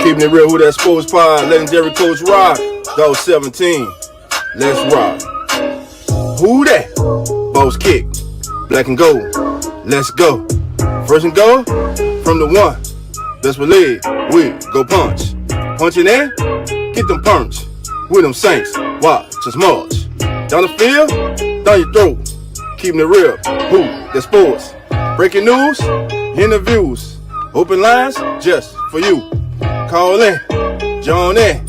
Keeping it real, who that sports pod? Legendary Coach Rod. Dog 17. Let's rock. Who that? Boss kick. Black and gold. Let's go. First and goal from the one. Best believe we go punch. Punching in, get them punch. With them Saints, watch us march. Down the field, down your throat. Keeping it real, who that sports? Breaking news, interviews. Open lines just for you. Call in, join in.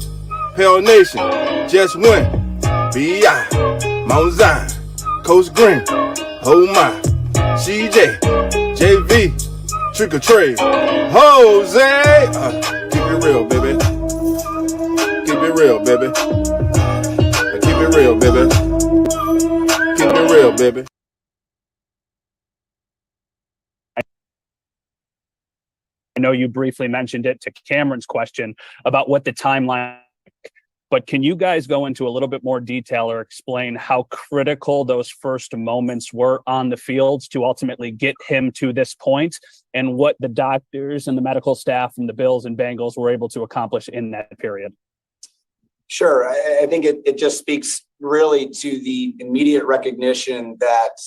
Pale Nation, just win. B.I. Mount Zion, Coach Green, oh my. CJ, JV, Trick or Trade, Jose. Keep it real, baby. Keep it real, baby. Keep it real, baby. Keep it real, baby. I know you briefly mentioned it to Cameron's question about what the timeline, but can you guys go into a little bit more detail or explain how critical those first moments were on the fields to ultimately get him to this point and what the doctors and the medical staff from the Bills and Bengals were able to accomplish in that period? Sure. I think it just speaks really to the immediate recognition that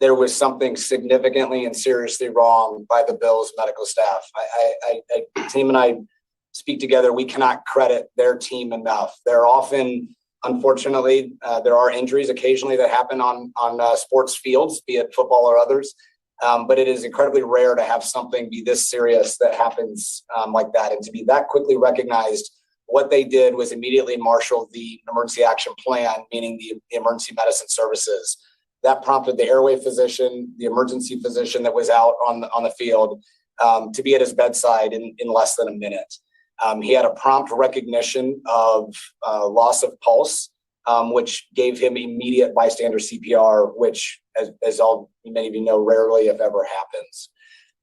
there was something significantly and seriously wrong by the Bills medical staff. Team and I speak together. We cannot credit their team enough. They're often, unfortunately, there are injuries occasionally that happen on sports fields, be it football or others. But it is incredibly rare to have something be this serious that happens like that. And to be that quickly recognized, what they did was immediately marshal the emergency action plan, meaning the emergency medicine services. That prompted the airway physician, the emergency physician that was out on the field, to be at his bedside in less than a minute. He had a prompt recognition of loss of pulse, which gave him immediate bystander CPR, which, as many of you know, rarely, if ever, happens.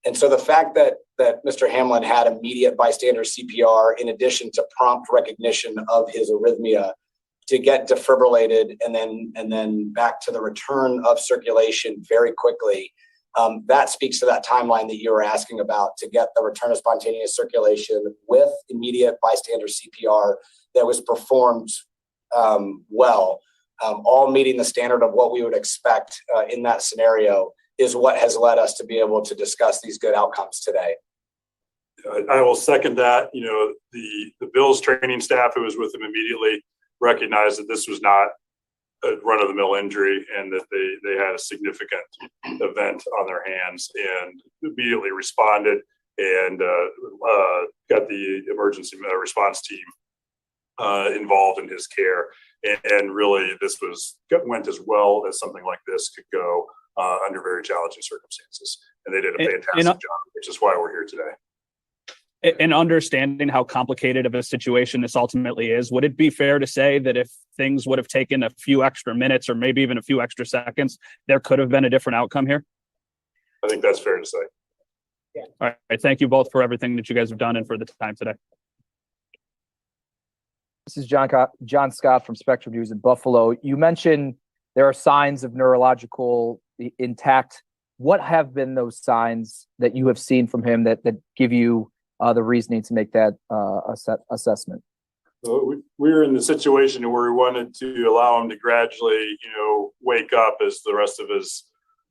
And so the fact that Mr. Hamlin had immediate bystander CPR, in addition to prompt recognition of his arrhythmia, to get defibrillated and then back to the return of circulation very quickly, that speaks to that timeline that you were asking about, to get the return of spontaneous circulation with immediate bystander CPR that was performed well, all meeting the standard of what we would expect in that scenario, is what has led us to be able to discuss these good outcomes today. I will second that. You know, the Bills training staff who was with him immediately recognized that this was not a run-of-the-mill injury and that they had a significant event on their hands, and immediately responded and got the emergency response team involved in his care. And really, this went as well as something like this could go under very challenging circumstances. And they did a fantastic job, which is why we're here today. And understanding how complicated of a situation this ultimately is, would it be fair to say that if things would have taken a few extra minutes or maybe even a few extra seconds, there could have been a different outcome here? I think that's fair to say. Yeah. All right. Thank you both for everything that you guys have done and for the time today. This is John Scott from Spectrum News in Buffalo. You mentioned there are signs of neurological intact. What have been those signs that you have seen from him that give you the reasoning to make that assessment? We were in the situation where we wanted to allow him to gradually, wake up as the rest of his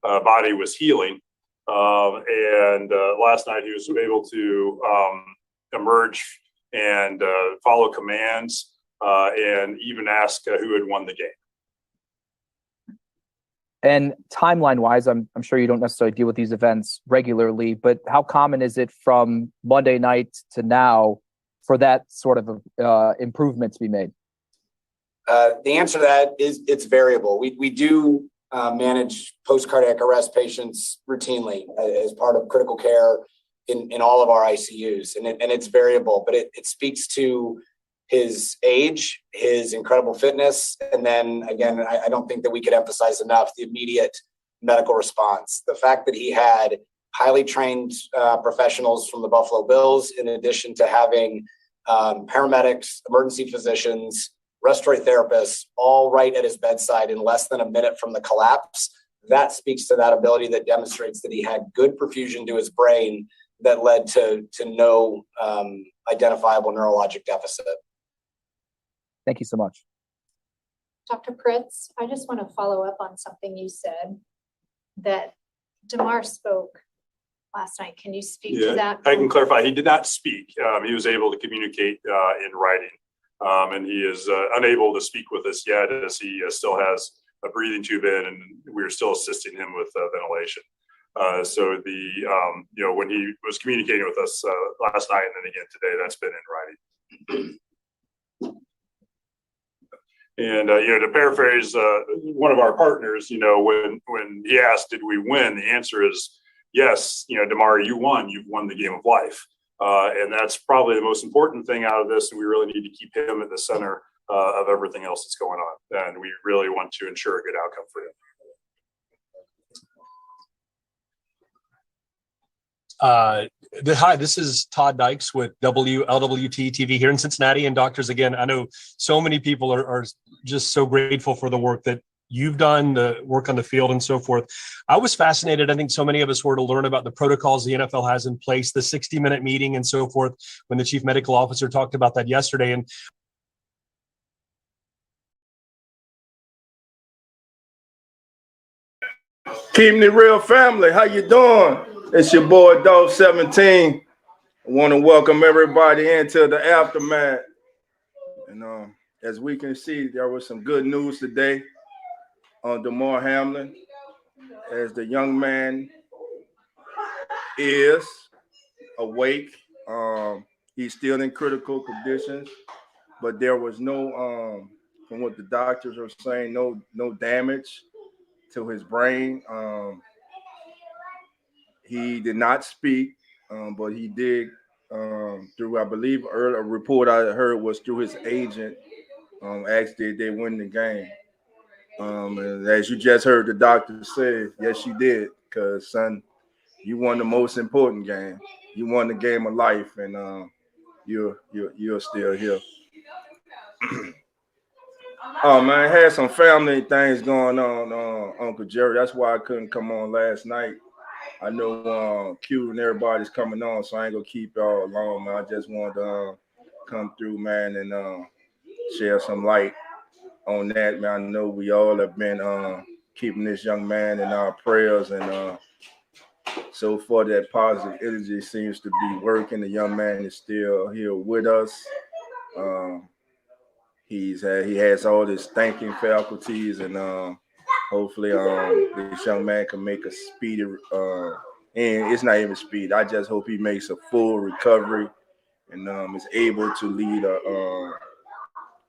body was healing. And last night he was able to emerge and follow commands and even ask who had won the game. And timeline-wise, I'm sure you don't necessarily deal with these events regularly, but how common is it from Monday night to now for that sort of improvement to be made? The answer to that is it's variable. We do manage post-cardiac arrest patients routinely as part of critical care in all of our ICUs, and it's variable, but it speaks to his age, his incredible fitness, and then again, I don't think that we could emphasize enough the immediate medical response. The fact that he had highly trained professionals from the Buffalo Bills, in addition to having paramedics, emergency physicians, respiratory therapists, all right at his bedside in less than a minute from the collapse, that speaks to that ability that demonstrates that he had good perfusion to his brain, that led to no identifiable neurologic deficit. Thank you so much. Dr. Pritz, I just want to follow up on something you said, that Damar spoke last night. Can you speak to that? I can clarify. He did not speak. He was able to communicate in writing, and he is unable to speak with us yet, as he still has a breathing tube in, and we're still assisting him with ventilation. So when he was communicating with us last night and then again today, that's been in writing. And to paraphrase one of our partners, when he asked, "Did we win?" the answer is yes. Damar, you won. You've won the game of life, and that's probably the most important thing out of this. And we really need to keep him at the center of everything else that's going on, and we really want to ensure a good outcome for him. Hi, this is Todd Dykes with WLWT TV here in Cincinnati. And doctors, again, I know so many people are just so grateful for the work that you've done, the work on the field and so forth. I was fascinated, I think so many of us were, to learn about the protocols the NFL has in place, the 60-minute meeting and so forth, when the chief medical officer talked about that yesterday. And Keeping it real, family. How you doing? It's your boy Dog 17. I want to welcome everybody into the aftermath. And as we can see, there was some good news today on Damar Hamlin, as the young man is awake. He's still in critical conditions, but there was no, from what the doctors are saying, no damage to his brain. He did not speak, but he did through, I believe, a report I heard was through his agent, asked did they win the game. And as you just heard the doctor say, yes, you did, because, son, you won the most important game. You won the game of life, and you're still here. Oh, man, I had some family things going on, Uncle Jerry. That's why I couldn't come on last night. I know Q and everybody's coming on, so I ain't gonna keep y'all long, man. I just wanted to come through, man, and share some light on that, man. I know we all have been keeping this young man in our prayers, and so far that positive energy seems to be working. The young man is still here with us. He has all his thinking faculties, and hopefully this young man can make a speedy and it's not even speed. I just hope he makes a full recovery and is able to lead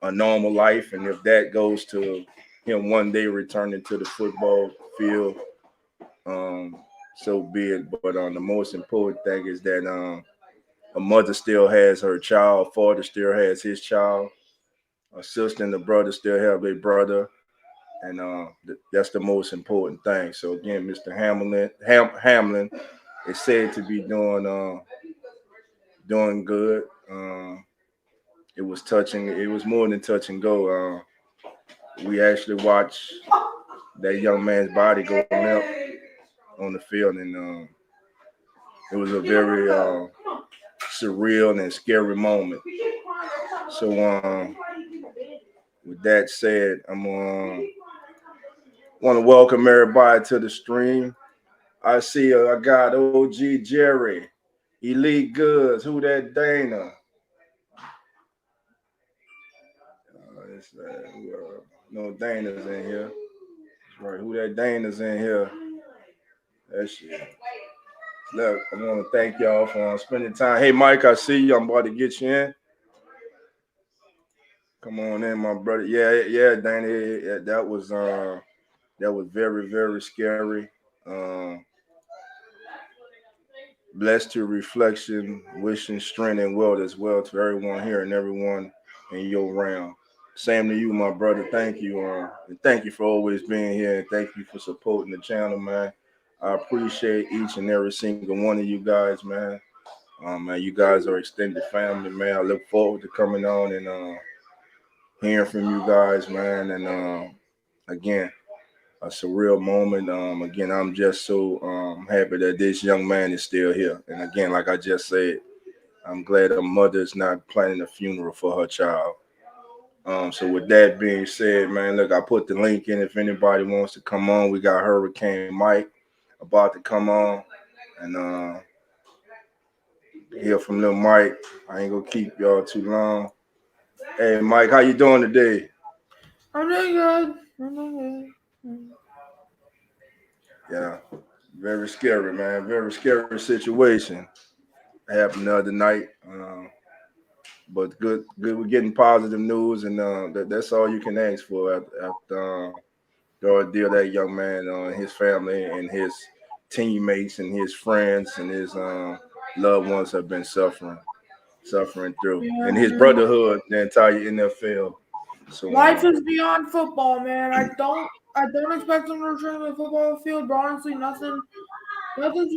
a normal life. And if that goes to him one day returning to the football field, so be it. But the most important thing is that a mother still has her child, father still has his child, a sister and a brother still have their brother, and that's the most important thing. So again, Mr. Hamlin is said to be doing good. It was touching. It was more than touch and go. We actually watched that young man's body go limp on the field, and it was a very surreal and scary moment. So with that said, I'm want to welcome everybody to the stream. I see I got OG Jerry, Elite Goods, who that Dana? No Dana's in here. That's right, who that Dana's in here? That shit. Look, I want to thank y'all for spending time. Hey, Mike, I see you. I'm about to get you in. Come on in, my brother. Yeah, Dana. Yeah, that was very, very scary. Blessed to reflection, wishing strength and wealth as well to everyone here and everyone in your realm. Same to you, my brother. Thank you. And thank you for always being here. And thank you for supporting the channel, man. I appreciate each and every single one of you guys, man. Man, you guys are extended family, man. I look forward to coming on and hearing from you guys, man. And again, a surreal moment. Again, I'm just so happy that this young man is still here. And again, like I just said, I'm glad a mother is not planning a funeral for her child. So with that being said, man, look, I put the link in if anybody wants to come on. We got Hurricane Mike about to come on, and hear from little Mike. I ain't gonna keep y'all too long. Hey, Mike, how you doing today? I'm doing good. I'm doing good. Yeah, very scary, man. Very scary situation happened the other night. But good. We're getting positive news, and that's all you can ask for after the ordeal that young man, his family, and his teammates, and his friends, and his loved ones have been suffering through, Yeah, and his man. brotherhood, the entire NFL. So Life is beyond football, man. I don't expect him to return to the football field, but honestly, nothing's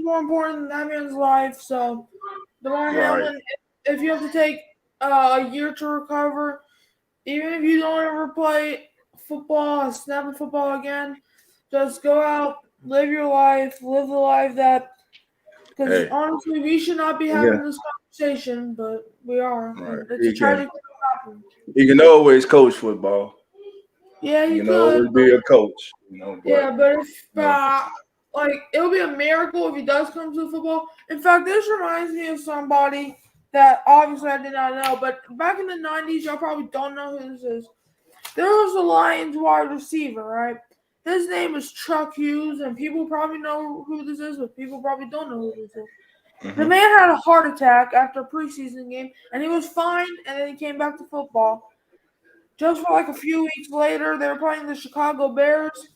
more important than that man's life. So, Damar right, Hamlin, if you have to take a year to recover, even if you don't ever play football, a snap of football again, just go out, live your life, live the life that. Because hey, honestly, we should not be yeah, having this conversation, but we are, right. and it's a tragic thing that happened. He can always coach football. Yeah, He he can could, always be a coach, but yeah, but if you know, like it would be a miracle if he does come to football. In fact, this reminds me of somebody that obviously I did not know, but back in the '90s, y'all probably don't know who this is. There was a Lions wide receiver, right? His name is Chuck Hughes, and people probably know who this is, but people probably don't know who this is. The mhm. man had a heart attack after a preseason game, and he was fine, and then he came back to football. Just for like a few weeks later, they were playing the Chicago Bears,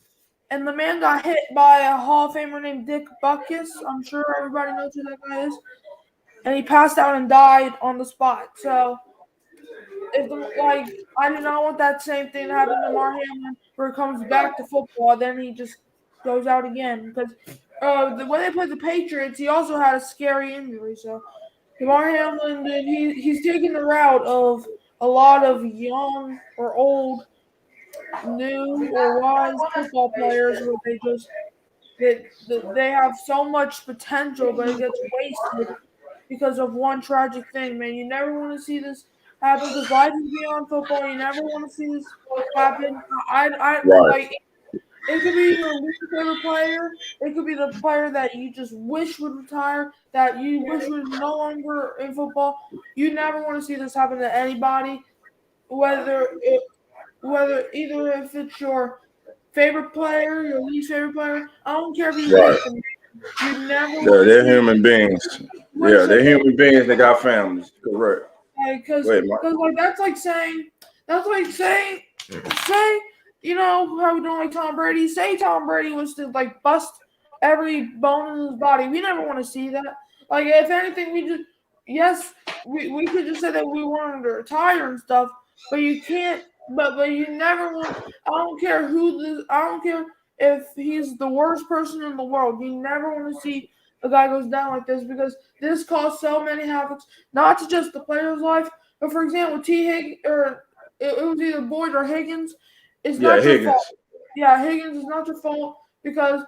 and the man got hit by a Hall of Famer named Dick Butkus. I'm sure everybody knows who that guy is. And he passed out and died on the spot. So, I do not want that same thing to happen to Mar Hamlin, where he comes back to football, then he just goes out again. Because when they played the Patriots, he also had a scary injury. So, Damar Hamlin, he's taking the route of a lot of young or old, new or wise football players where they have so much potential, but it gets wasted because of one tragic thing. Man, you never want to see this happen because life is beyond football. You never want to see this happen. I Right, like it could be your least favorite player. It could be the player that you just wish would retire, that you wish was no longer in football. You never want to see this happen to anybody, whether either if it's your favorite player, your least favorite player. I don't care if you right. hate them. You never Yeah, want to they're see human beings. wish Yeah, that they're they human beings. They got families. Correct. like because Wait, Mike. because like that's like saying say how we don't like Tom Brady. Say Tom Brady was to like bust every bone in his body. We never want to see that. Like if anything, we could just say that we wanted to retire and stuff, but you can't. But you never want. I don't care if he's the worst person in the world. You never want to see a guy goes down like this because this caused so many havoc, not to just the player's life, but for example, T. Hig or it was either Boyd or Higgins. It's Yeah, not your fault. Higgins. Yeah, Higgins is not your fault because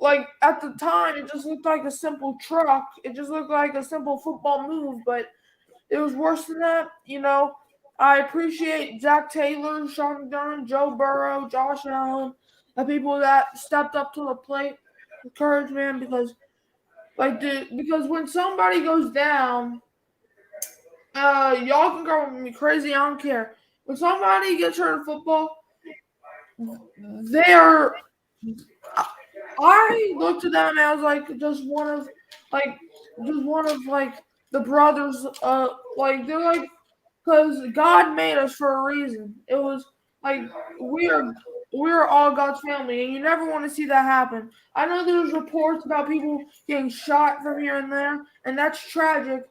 like at the time it just looked like a simple truck. It just looked like a simple football move, but it was worse than that. I appreciate Zach Taylor, Sean McDermott, Joe Burrow, Josh Allen, the people that stepped up to the plate with courage, man, because when somebody goes down, y'all can go with me crazy. I don't care. When somebody gets hurt in football, they are. I look to them as like just one of like the brothers. Like they're like because God made us for a reason. It was like we are we are all God's family, and you never want to see that happen. I know there's reports about people getting shot from here and there, and that's tragic.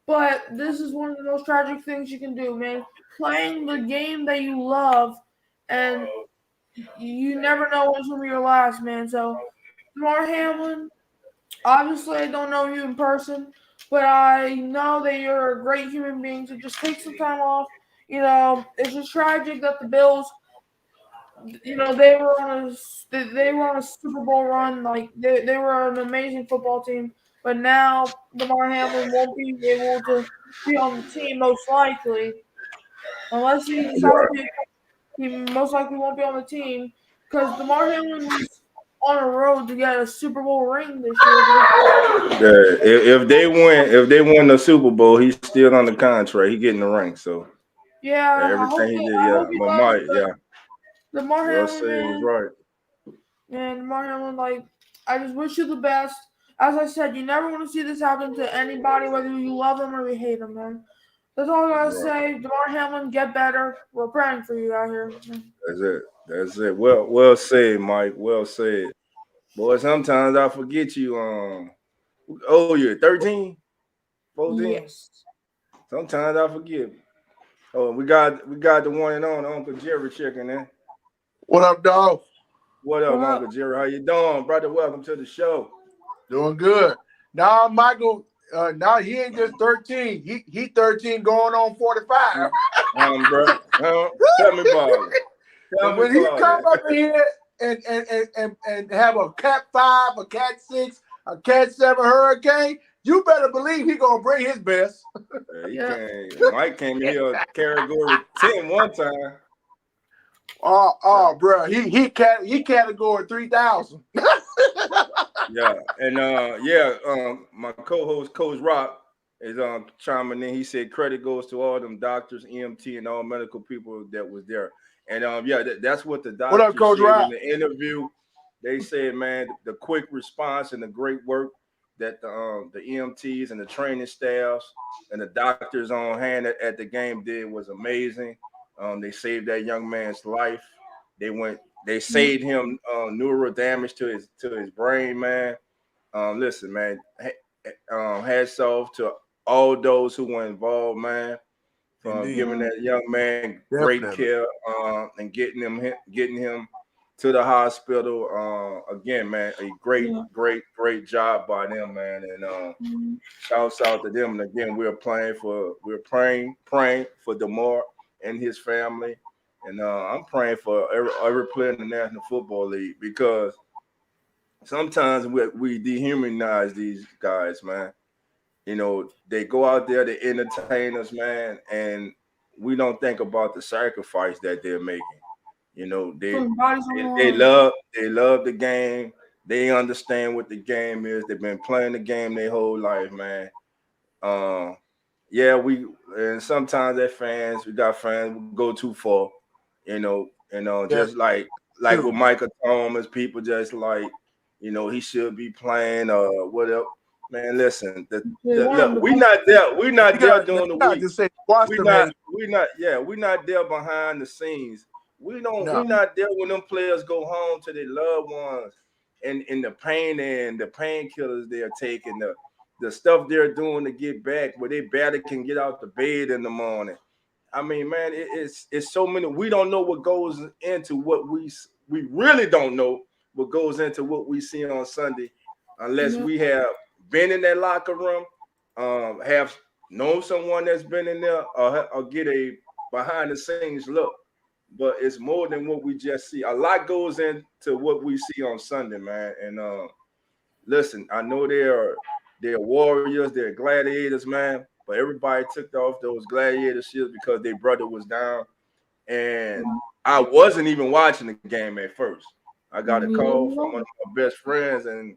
But this is one of the most tragic things you can do, man. Playing the game that you love, and you never know what's gonna be your last, man. So, Mar Hamlin, obviously, I don't know you in person, but I know that you're a great human being. So just take some time off. It's just tragic that the Bills you know, they were on a Super Bowl run. Like they were an amazing football team. But now Damar Hamlin won't be able to be on the team most likely, unless he decides to be. He most likely won't be on the team because Damar Hamlin was on a road to get a Super Bowl ring this year. Yeah, if they win the Super Bowl, he's still on the contract. He getting the ring. So Yeah, everything he did, I yeah. hope he But does. Mike, yeah, Damar well Hamlin, said, was right. man, Damar Hamlin, like, I just wish you the best. As I said, you never want to see this happen to anybody, whether you love them or you hate them, man. That's all I gotta say. Damar Hamlin, get better. We're praying for you out here. That's it. That's it. Well said, Mike. Well said. Boy, sometimes I forget you. Oh, you're 13, 14. Yes. Sometimes I forget. Oh, we got the one and on Uncle Jerry checking in. What up, dog? What up, Uncle Jerry? How you doing, brother? Welcome to the show. Doing good. Now, Michael. Now he ain't just 13. He 13 going on 45. Bro. Tell me about it. When he come up in here and have a Cat 5, a Cat 6, a Cat 7 hurricane, you better believe he gonna bring his best. Mike came in here category 10 one time. Bro, he category 3,000. Yeah, and my co-host Coach Rock is chiming in. He said credit goes to all them doctors, EMT, and all medical people that was there. And that's what the doctors What up, Coach said Rock? in the interview. They said, man, the quick response and the great work that the EMTs and the training staffs and the doctors on hand at the game did was amazing. They saved that young man's life. They saved him neural damage to his brain, man. Listen, man, hats off to all those who were involved, man, from giving that young man great care and getting him to the hospital. Again, man, a great job by them, man. And shouts out to them. And again, we're praying for Damar and his family. And I'm praying for every player in the National Football League, because sometimes we dehumanize these guys, man. You know, they go out there to entertain us, man, and we don't think about the sacrifice that they're making. You know, they love the game. They understand what the game is. They've been playing the game their whole life, man. And sometimes we got fans who go too far, just like with Michael Thomas, people just like, he should be playing or whatever. Man, listen, look, we're not there. We're not there during the week. We're not there behind the scenes. We're not there when them players go home to their loved ones and the pain and the painkillers they're taking, the stuff they're doing to get back, where they barely can get out the bed in the morning. I mean, man, it's so many. We don't know what goes into what we really don't know what goes into what we see on Sunday, unless we have been in that locker room, have known someone that's been in there, or get a behind the scenes look. But it's more than what we just see. A lot goes into what we see on Sunday, man. And listen, I know they're warriors, they're gladiators, man. But everybody took off those gladiator shields because their brother was down. And I wasn't even watching the game at first. I got a call from one of my best friends, and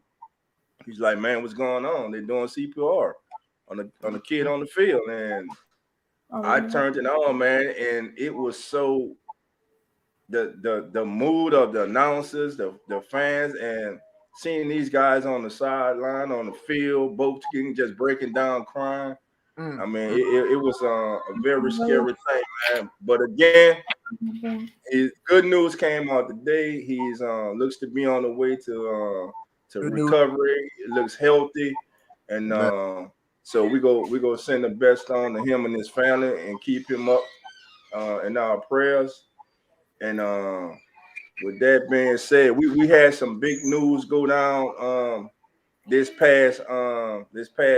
he's like, "Man, what's going on? They're doing CPR on the kid on the field." And I turned it on, man, and it was so the mood of the announcers, the fans, and seeing these guys on the sideline, on the field, both just breaking down, crying. I mean, it was a very scary thing, man. But again, his good news came out today. He's looks to be on the way to recovery. It looks healthy, and so we go send the best on to him and his family and keep him up in our prayers. And with that being said, we had some big news go down this past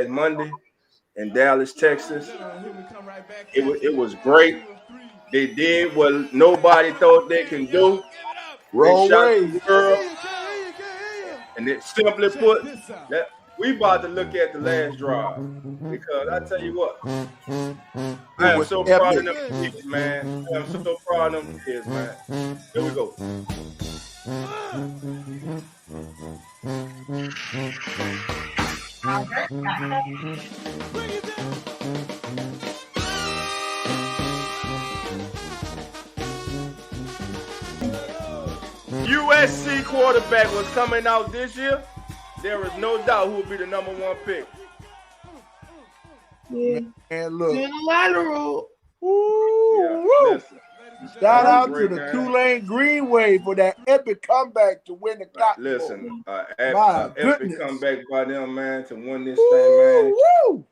Monday in Dallas, Texas. It was great. They did what nobody thought they can do. Roll shot Wade. the world. And it simply put, that we about to look at the last drive. Because I tell you what, I It am was so proud of epic. them kids, man. I am so proud of them kids, man. Here we go. USC quarterback was coming out this year. There is no doubt who will be the #1 pick. And look, Lateral. woo, Listen, shout that's a out to great the game. Tulane Greenway for that epic comeback to win the Cotton Bowl. Listen, My epic goodness. comeback by them, man, to win this thing, man. Woo!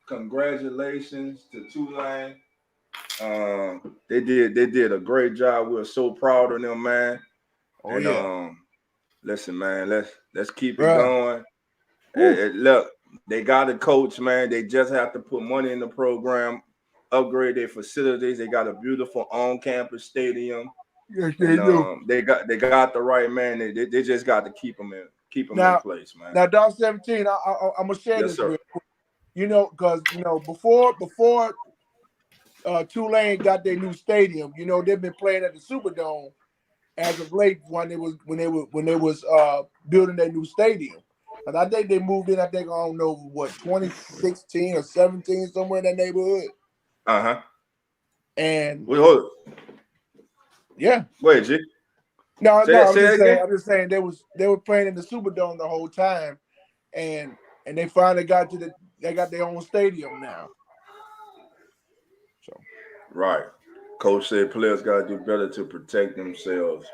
Congratulations to Tulane. They did a great job. We're so proud of them, man. Oh, And yeah. listen, man, let's keep it Bruh. going. Look, they got a coach, man. They just have to put money in the program, upgrade their facilities. They got a beautiful on-campus stadium. Yes, they do. They got the right man. They just got to keep them in place, man. Now, Dog 17, I'm gonna share Yes, this sir. real quick. Because before Tulane got their new stadium, they've been playing at the Superdome as of late when they was building their new stadium. And I think they moved in. I think I don't know what 2016 or 17, somewhere in that neighborhood. And Wait, hold it. Yeah. Wait, G. No, I'm just saying they were playing in the Superdome the whole time, and they finally got their own stadium now. So right, coach said players got to do better to protect themselves.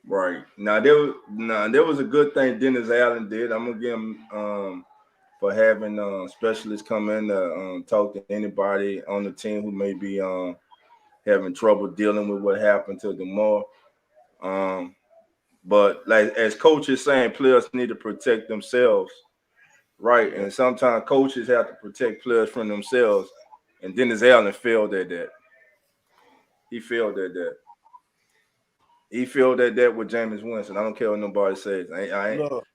Right now, there was a good thing Dennis Allen did. I'm gonna give him for having specialists come in to talk to anybody on the team who may be having trouble dealing with what happened to Damar. But like as coach is saying, players need to protect themselves, right? And sometimes coaches have to protect players from themselves. And Dennis Allen failed at that. He failed at that. He failed at that with Jameis Winston. I don't care what nobody says.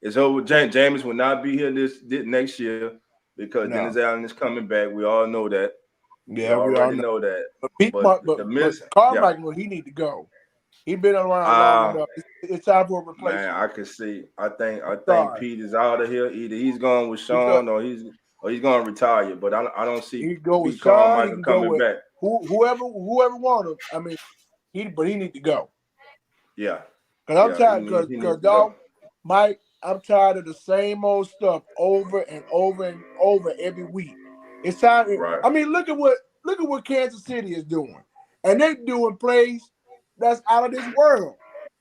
It's over. Jameis will not be here this next year because Dennis Allen is coming back. We all know that. Yeah, we already know that. But Carmichael, he need to go. He been around long enough. It's time for a replacement. Man, I can see. I think Pete is out of here. Either he's going with Sean or he's going to retire. But I don't see he go with Pete Sean. Carmichael coming back. Whoever want him. I mean, he need to go. Yeah. Because I'm tired. Because dog, Mike, I'm tired of the same old stuff over and over and over every week. It's time. Right. I mean, look at what Kansas City is doing, and they doing plays that's out of this world.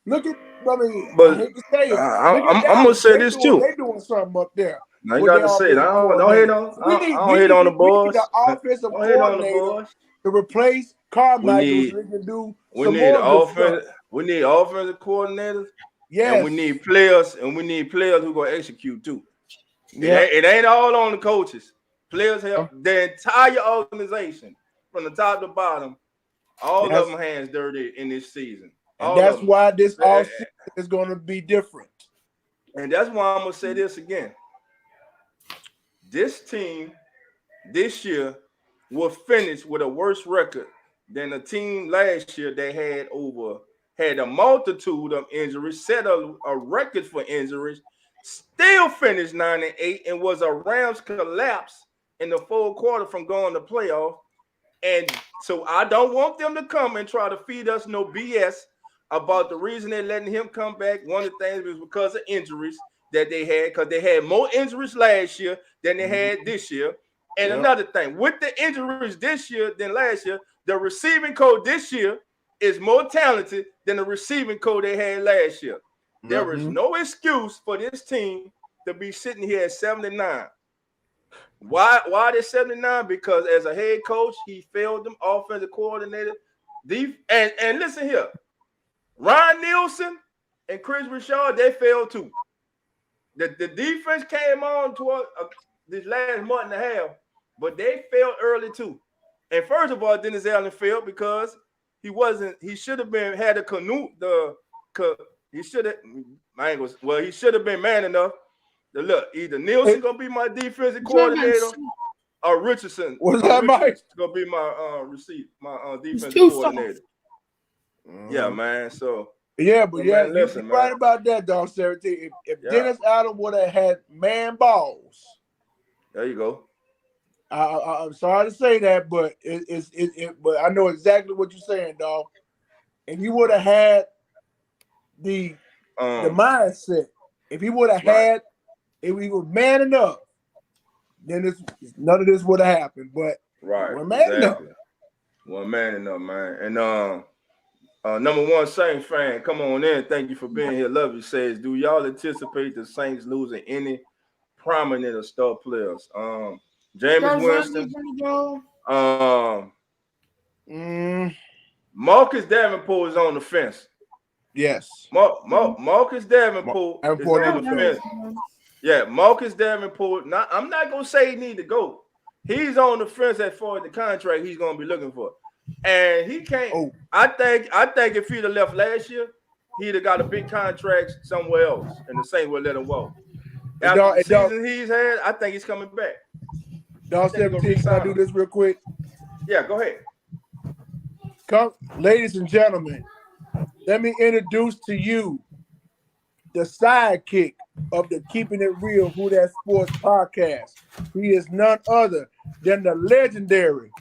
Look at. I mean, I hate to say it. I'm gonna say this too. They doing something up there. Now you got to say it. I don't hate on. I don't hate on the boys. We need the offensive coordinator to replace Carmichael so they can do some more good stuff. We need offensive coordinators. Yes. And we need players, who gonna execute too. Yeah. It ain't all on the coaches. Players have the entire organization from the top to bottom. All of them hands dirty in this season. And that's why this offseason is going to be different. And that's why I'm going to say this again. This team this year will finish with a worse record than the team last year. They had a multitude of injuries, set a record for injuries, still finished 9-8, and was a Rams collapse in the fourth quarter from going to playoff. And so I don't want them to come and try to feed us no BS about the reason they're letting him come back. One of the things was because of injuries that they had, because they had more injuries last year than they had this year. And another thing, with the injuries this year than last year, the receiving code this year is more talented than the receiving code they had last year. There is no excuse for this team to be sitting here at 79. Why they 79? Because as a head coach, he failed them, offensive coordinator. And listen here, Ryan Nielsen and Chris Richard, they failed too. The defense came on toward this last month and a half, but they failed early too. And first of all, Dennis Allen failed because he should have had the cause he should have. He should have been man enough to look. Either Nielsen gonna be my defensive coordinator, or Richardson. What's that, Mike? Gonna be my defensive too coordinator. Yeah, man. So yeah, but yeah, man, listen, you're right man. about that, dog. If Dennis Allen would have had man balls, there you go. I'm sorry to say that, but but I know exactly what you're saying, dog. If he would have had the mindset, if he would have had, if he was man enough, then none of this would have happened. But we're man enough. Well, man enough, man. And number one Saints fan, come on in. Thank you for being here. Love you. Says, do y'all anticipate the Saints losing any prominent or star players? Jameis Winston. Marcus Davenport is on the fence. Yes. Marcus Davenport is on the fence. Yeah, Marcus Davenport. I'm not gonna say he need to go. He's on the fence as far as the contract he's gonna be looking for. And he can't. I think if he'd have left last year, he'd have got a big contract somewhere else, and the Saints would let him walk. After the season he's had, I think he's coming back. Dog 17, can I do this real quick? Yeah, go ahead. Come, ladies and gentlemen, let me introduce to you the sidekick of the Keeping It Real Who That Sports podcast. He is none other than the legendary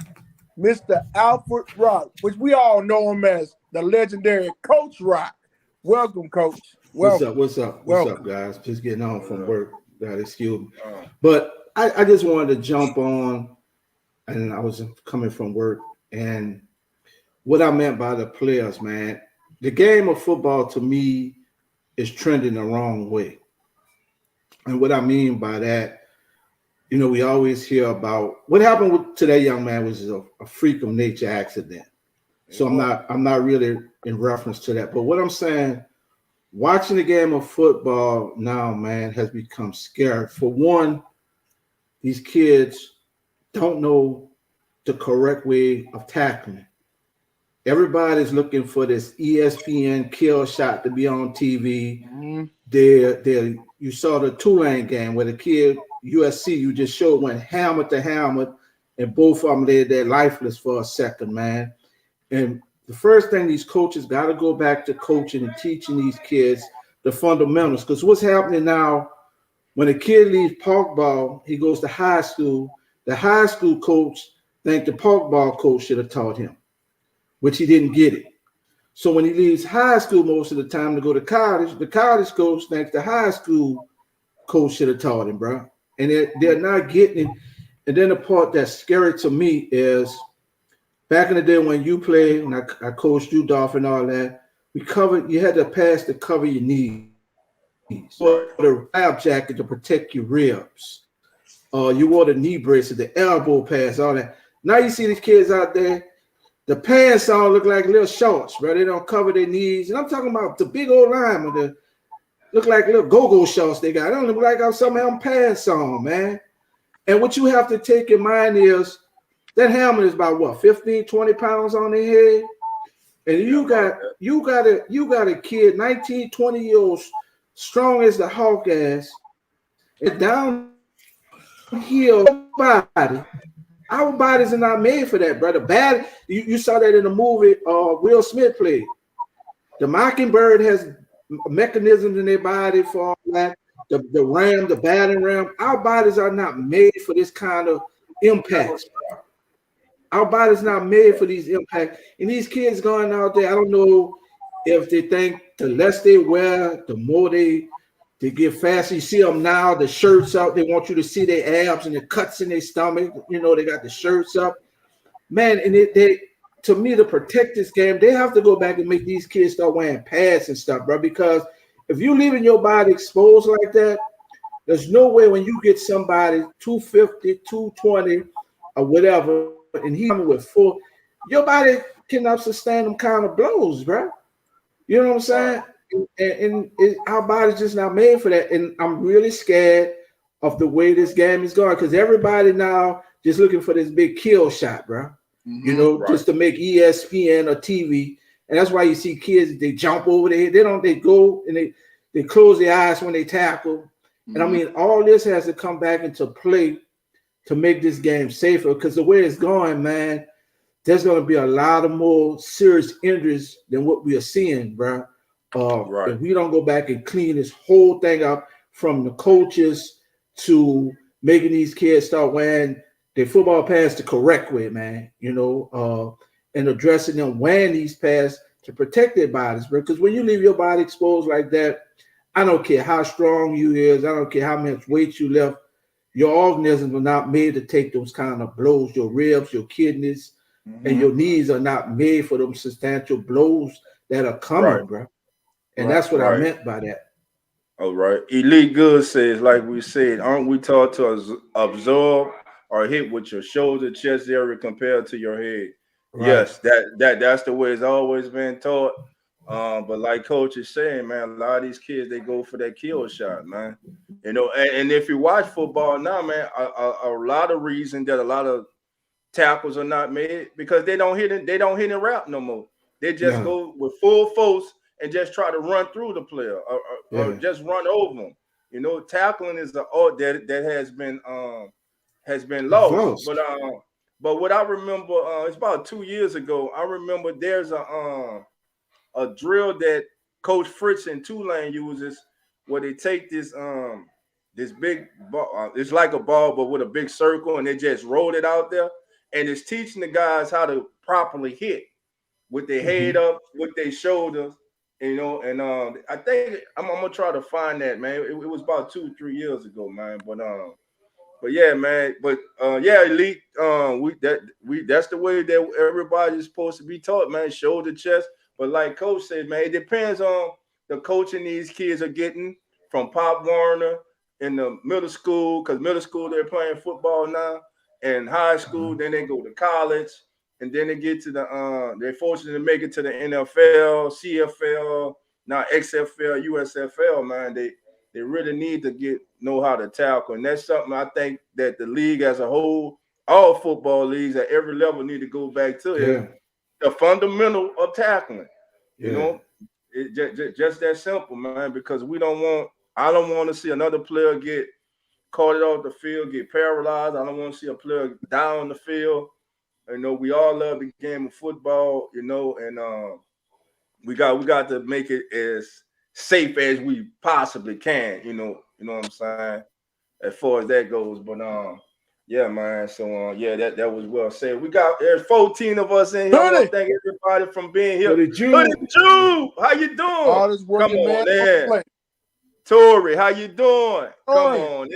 Mr. Alfred Rock, which we all know him as the legendary Coach Rock. Welcome, Coach. Welcome. What's up, guys? Just getting on from work. God, excuse me. But I just wanted to jump on, and I was coming from work, and what I meant by the players, man, the game of football to me is trending the wrong way. And what I mean by that, you know, we always hear about what happened to that young man was a freak of nature accident. So I'm not really in reference to that. But what I'm saying, watching the game of football now, man, has become scary. For one, these kids don't know the correct way of tackling. Everybody's looking for this ESPN kill shot to be on TV. Mm-hmm. You saw the Tulane game where the kid USC you just showed went hammer to hammer, and both of them laid there lifeless for a second, man. And the first thing these coaches got to go back to coaching and teaching these kids the fundamentals. Because what's happening now, when a kid leaves park ball, he goes to high school. The high school coach thinks the park ball coach should have taught him, which he didn't get it. So when he leaves high school most of the time to go to college, the college coach thinks the high school coach should have taught him, bro. And they're not getting it. And then the part that's scary to me is back in the day when you played, when I coached you, Dolph, and all that, you had to pass to cover your knees. Or the lab jacket to protect your ribs. You wore the knee braces, the elbow pads, all that. Now you see these kids out there, the pants all look like little shorts, bro. They don't cover their knees. And I'm talking about the big old linemen that look like little go-go shorts they got. They don't look like some of them pants on, man. And what you have to take in mind is that helmet is about what, 15, 20 pounds on their head. And you got a kid, 19, 20-year-olds, strong as the hawk ass, and downhill body. Our bodies are not made for that, brother. Bad. You saw that in the movie Will Smith played. The Mockingbird has mechanisms in their body for all that. The ram, the batting ram. Our bodies are not made for this kind of impacts. Our body's not made for these impacts. And these kids going out there, I don't know if they think the less they wear, the more they get faster. You see them now, the shirts out. They want you to see their abs and the cuts in their stomach. You know, they got the shirts up. Man, and they to me, to protect this game, they have to go back and make these kids start wearing pads and stuff, bro. Because if you're leaving your body exposed like that, there's no way when you get somebody 250, 220, or whatever, and he coming with full, your body cannot sustain them kind of blows, bro. You know what I'm saying? And our body's just not made for that. And I'm really scared of the way this game is going because everybody now just looking for this big kill shot, bro. Mm-hmm, you know, right. Just to make ESPN or TV. And that's why you see kids, they jump over their head. They go and they close their eyes when they tackle. And I mean, all this has to come back into play to make this game safer, because the way it's going, man, there's going to be a lot of more serious injuries than what we are seeing, bro. If we don't go back and clean this whole thing up, from the coaches to making these kids start wearing their football pads the correct way, man, and addressing them wearing these pads to protect their bodies, bro. Because when you leave your body exposed like that, I don't care how strong you is, I don't care how much weight you left, your organisms are not made to take those kind of blows. Your ribs, your kidneys, and your knees are not made for them substantial blows that are coming, bro. And that's what I meant by that. All right. Elite Good says, like we said, aren't we taught to absorb or hit with your shoulder, chest area compared to your head? Right. Yes, that's the way it's always been taught. But like Coach is saying, man, a lot of these kids, they go for that kill shot, man. And if you watch football now, man, a lot of reason that a lot of tackles are not made because they don't hit it route no more. They just go with full force and just try to run through the player or just run over them. Tackling is an art that has been lost. But what I remember, it's about 2 years ago. I remember there's a drill that Coach Fritz in Tulane uses, where they take this big ball, it's like a ball but with a big circle, and they just roll it out there, and it's teaching the guys how to properly hit with their head up, with their shoulders. And I think I'm gonna try to find that, man. It was about 2-3 years ago, man. But yeah, man. But Elite. That's the way that everybody's supposed to be taught, man. Shoulder, chest. But like Coach said, man, it depends on the coaching these kids are getting from Pop Warner in the middle school, because middle school they're playing football now, and high school then they go to college. And then they get to they're fortunate to make it to the NFL, CFL, now XFL, USFL, man. They really need to know how to tackle. And that's something I think that the league as a whole, all football leagues at every level need to go back to is the fundamental of tackling. It just that simple, man, because I don't want to see another player get carted off the field, get paralyzed. I don't want to see a player down the field. We all love the game of football, and we got to make it as safe as we possibly can, you know what I'm saying, as far as that goes. But yeah, man. So that was well said. There's 14 of us in here. I want to thank everybody from being here. Hoodie Jew, how you doing? All this working, Come on, man. Tori, how you doing? Come on,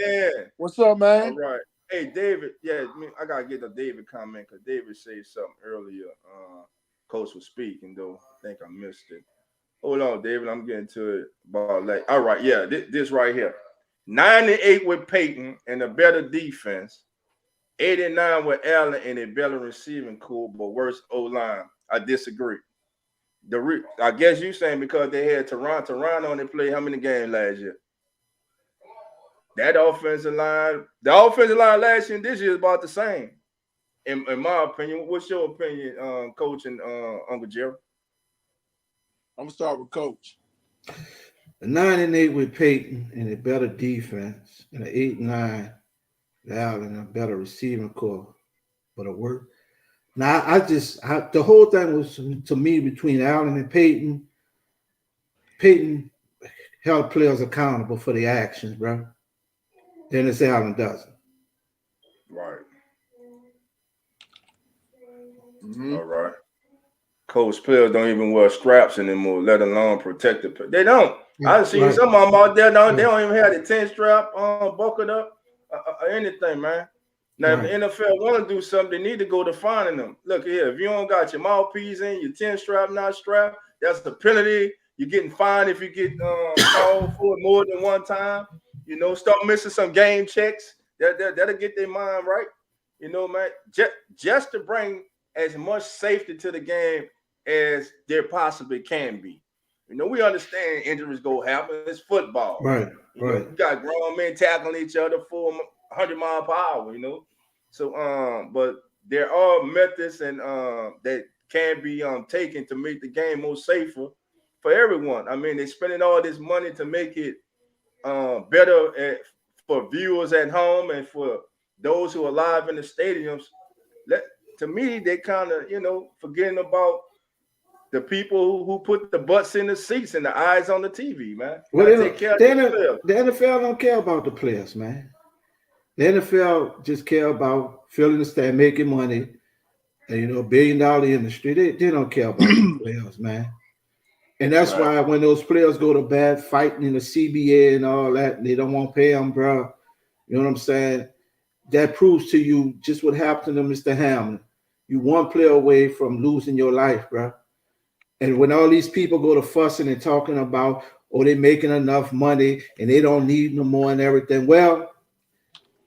What's up, man? All right. Hey, David. Yeah, I gotta get the David comment because David said something earlier. Coach was speaking though. I think I missed it. Hold on, David. I'm getting to it about late. All right, yeah, this right here. 98 with Peyton and a better defense. 89 with Allen and a better receiving core, but worse O-line. I disagree. I guess you saying because they had Toronto on their play how many games last year? That offensive line, the offensive line last year and this year is about the same. In my opinion. What's your opinion, Coach and Uncle Jerry? I'm gonna start with Coach. A 9-8 with Peyton and a better defense, and an 8-9 Allen and a better receiving core, but a work. Now the whole thing was to me between Allen and Peyton. Peyton held players accountable for the actions, bro. Dennis Allen doesn't. Right. All right. Coach players don't even wear straps anymore, let alone protective. They don't. I've seen some of them out there. They don't even have the 10 strap buckled up or anything, man. Now, if the NFL want to do something, they need to go to finding them. Look here, if you don't got your mouthpiece in, your 10 strap not strapped, that's the penalty. You're getting fined if you get called for it more than one time. Start missing some game checks. That'll get their mind right. Man, just to bring as much safety to the game as there possibly can be. We understand injuries go happen. It's football. Right. You got grown men tackling each other for 100 miles per hour, So, but there are methods and that can be taken to make the game more safer for everyone. I mean, they're spending all this money to make it better for viewers at home and for those who are live in the stadiums. To me, they kind of, forgetting about the people who put the butts in the seats and the eyes on the TV, man. Well, Take care of the NFL don't care about the players, man. The NFL just care about filling the stand, making money, and $1 billion industry. They don't care about the players, man. And that's why when those players go to bat fighting in the CBA and all that, they don't want to pay them, bro. You know what I'm saying? That proves to you just what happened to Mr. Hamlin. You one player away from losing your life, bro. And when all these people go to fussing and talking about, oh, they're making enough money and they don't need no more and everything. Well,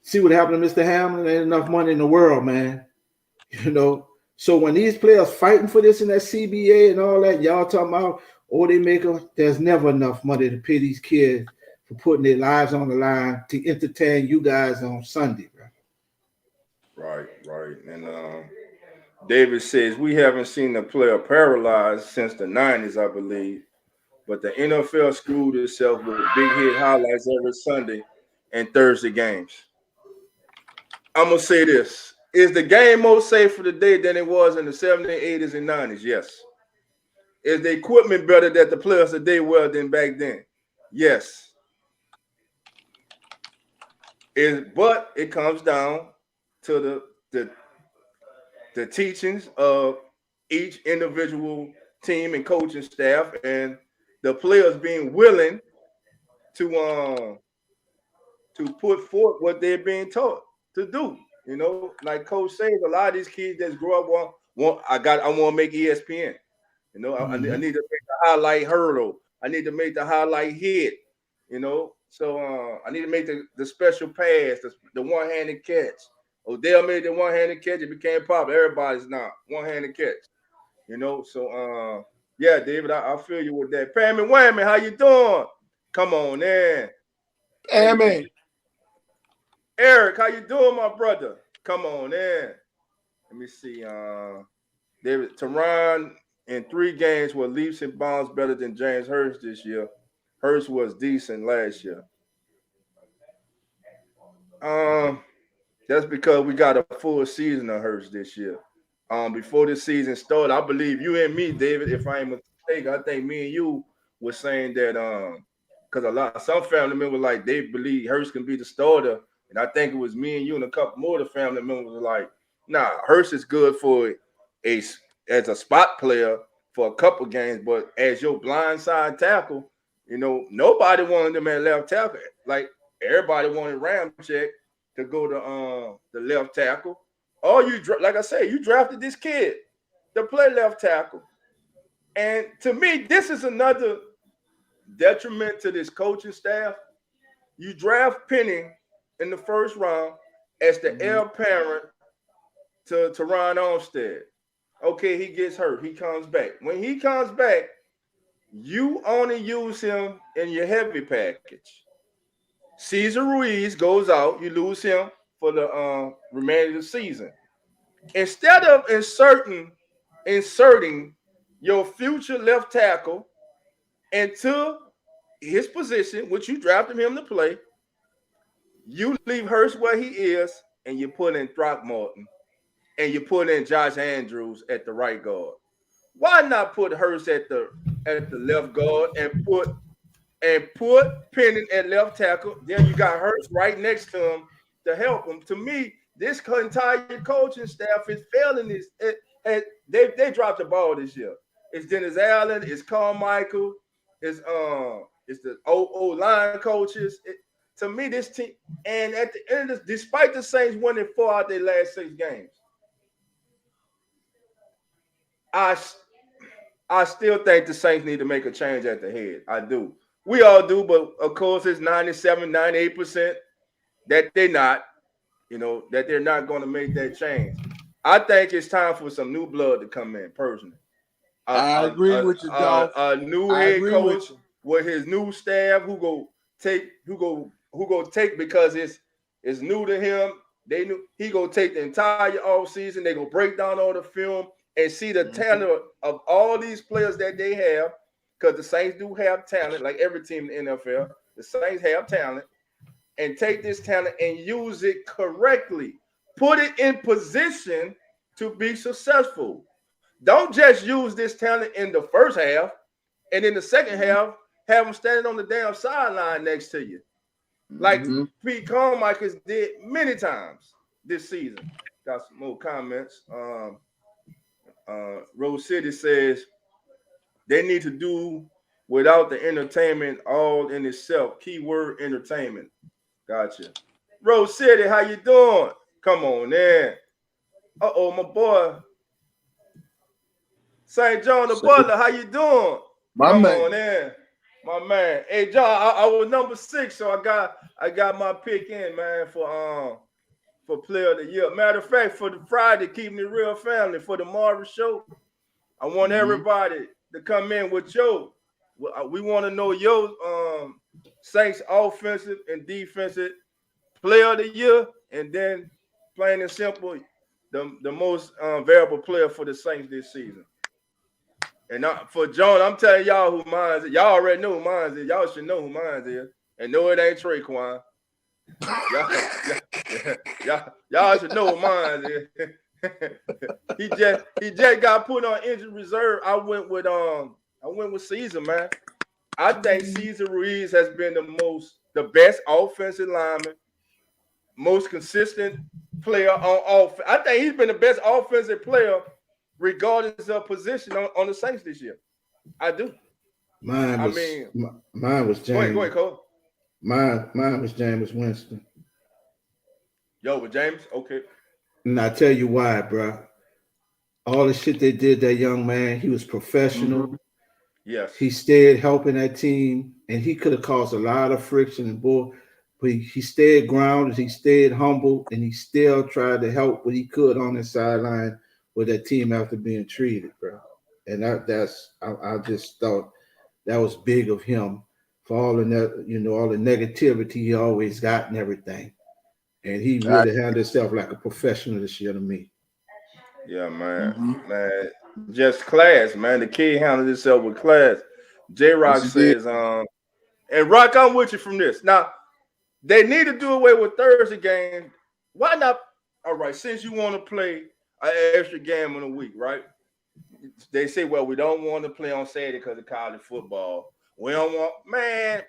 see what happened to Mr. Hamlin? There ain't enough money in the world, man. So when these players fighting for this in that CBA and all that, y'all talking about, oh, there's never enough money to pay these kids for putting their lives on the line to entertain you guys on Sunday, bro. Right. And David says, we haven't seen a player paralyzed since the 90s, I believe. But the NFL screwed itself with big hit highlights every Sunday and Thursday games. I'm going to say this. Is the game more safer today than it was in the 70s, 80s, and 90s? Yes. Is the equipment better that the players today were than back then? Yes. But it comes down to the teachings of each individual team and coaching staff and the players being willing to put forth what they're being taught to do. Like Coach says, a lot of these kids that grow up I want to make ESPN. I need to make the highlight hurdle. I need to make the highlight hit. So I need to make the special pass, the one-handed catch. Odell made the one-handed catch. It became popular. Everybody's now one-handed catch. So yeah, David, I feel you with that. Pammy Whammy, how you doing? Come on in. Pammy. Eric, how you doing, my brother? Come on in. Let me see. David, Tehran in 3 games were leaps and bounds better than James Hurst this year. Hurst was decent last year. That's because we got a full season of Hurst this year. Before this season started, I believe you and me, David, if I ain't mistaken, I think me and you were saying that because some family members like they believe Hurst can be the starter, and I think it was me and you and a couple more of the family members were like, nah, Hurst is good for as a spot player for a couple games, but as your blindside tackle, nobody wanted him at left tackle. Like everybody wanted Ramczyk to go to the left tackle. Like I said, you drafted this kid to play left tackle. And to me, this is another detriment to this coaching staff. You draft Penny in the first round as the heir apparent to Ron Armstead. Okay, he gets hurt. He comes back. When he comes back, you only use him in your heavy package. Cesar Ruiz goes out. You lose him for the remainder of the season. Instead of inserting your future left tackle into his position, which you drafted him to play, you leave Hurst where he is, and you put in Throckmorton, and you put in Josh Andrews at the right guard. Why not put Hurst at the left guard and put Penning at left tackle? Then you got Hurst right next to him to help him. To me, this entire coaching staff is failing this. They dropped the ball this year. It's Dennis Allen, it's Carmichael, it's the O line coaches. To me, this team, and at the end of this, despite the Saints winning 4 out of their last 6 games, I still think the Saints need to make a change at the head. I do. We all do, but of course it's 97, 98% that they're not, that they're not going to make that change. I think it's time for some new blood to come in, personally. I agree with you, dog. A new head coach with his new staff who go take because it's new to him. He go take the entire offseason. They go break down all the film and see the talent of all these players that they have, because the Saints do have talent, like every team in the NFL. The Saints have talent, and take this talent and use it correctly. Put it in position to be successful. Don't just use this talent in the first half, and in the second half, have them standing on the damn sideline next to you. Like Pete Carmichael did many times this season. Got some more comments. Rose City says they need to do without the entertainment all in itself. Keyword entertainment. Gotcha. Rose City, how you doing? Come on in. Uh-oh, my boy. St. John the Butler, how you doing? Come on in. My man. Hey, John, I was number 6, so I got my pick in, man, for Player of the Year. Matter of fact, for the Friday, Keeping It Real Family, for the Marvin Show, I want everybody to come in with we want to know your Saints offensive and defensive Player of the Year, and then plain and simple, the most valuable player for the Saints this season. And for John, I'm telling y'all who mine is. Y'all already know who mine is. Y'all should know who mine is. And no, it ain't Traquan. Y'all should know who mine is. he just got put on injury reserve. I went with Caesar, man. I think Cesar Ruiz has been the best offensive lineman, most consistent player on offense. I think he's been the best offensive player regardless of position on the Saints this year. I do. Mine was James. Go ahead, Cole. Mine was James Winston. Yo, with James? Okay. And I tell you why, bro. All the shit they did, that young man, he was professional. Yes. He stayed helping that team, and he could have caused a lot of friction and bull. But he stayed grounded, he stayed humble, and he still tried to help what he could on the sideline with that team after being treated, bro. And I just thought that was big of him for all the all the negativity he always got and everything. And he really handled himself like a professional this year to me. Yeah, man. Man, just class, man. The kid handled himself with class. J-Rock says, and Rock, I'm with you from this. Now, they need to do away with Thursday game. Why not? All right, since you want to play an extra game in a week, right? They say, well, we don't want to play on Saturday because of college football. We don't want, man,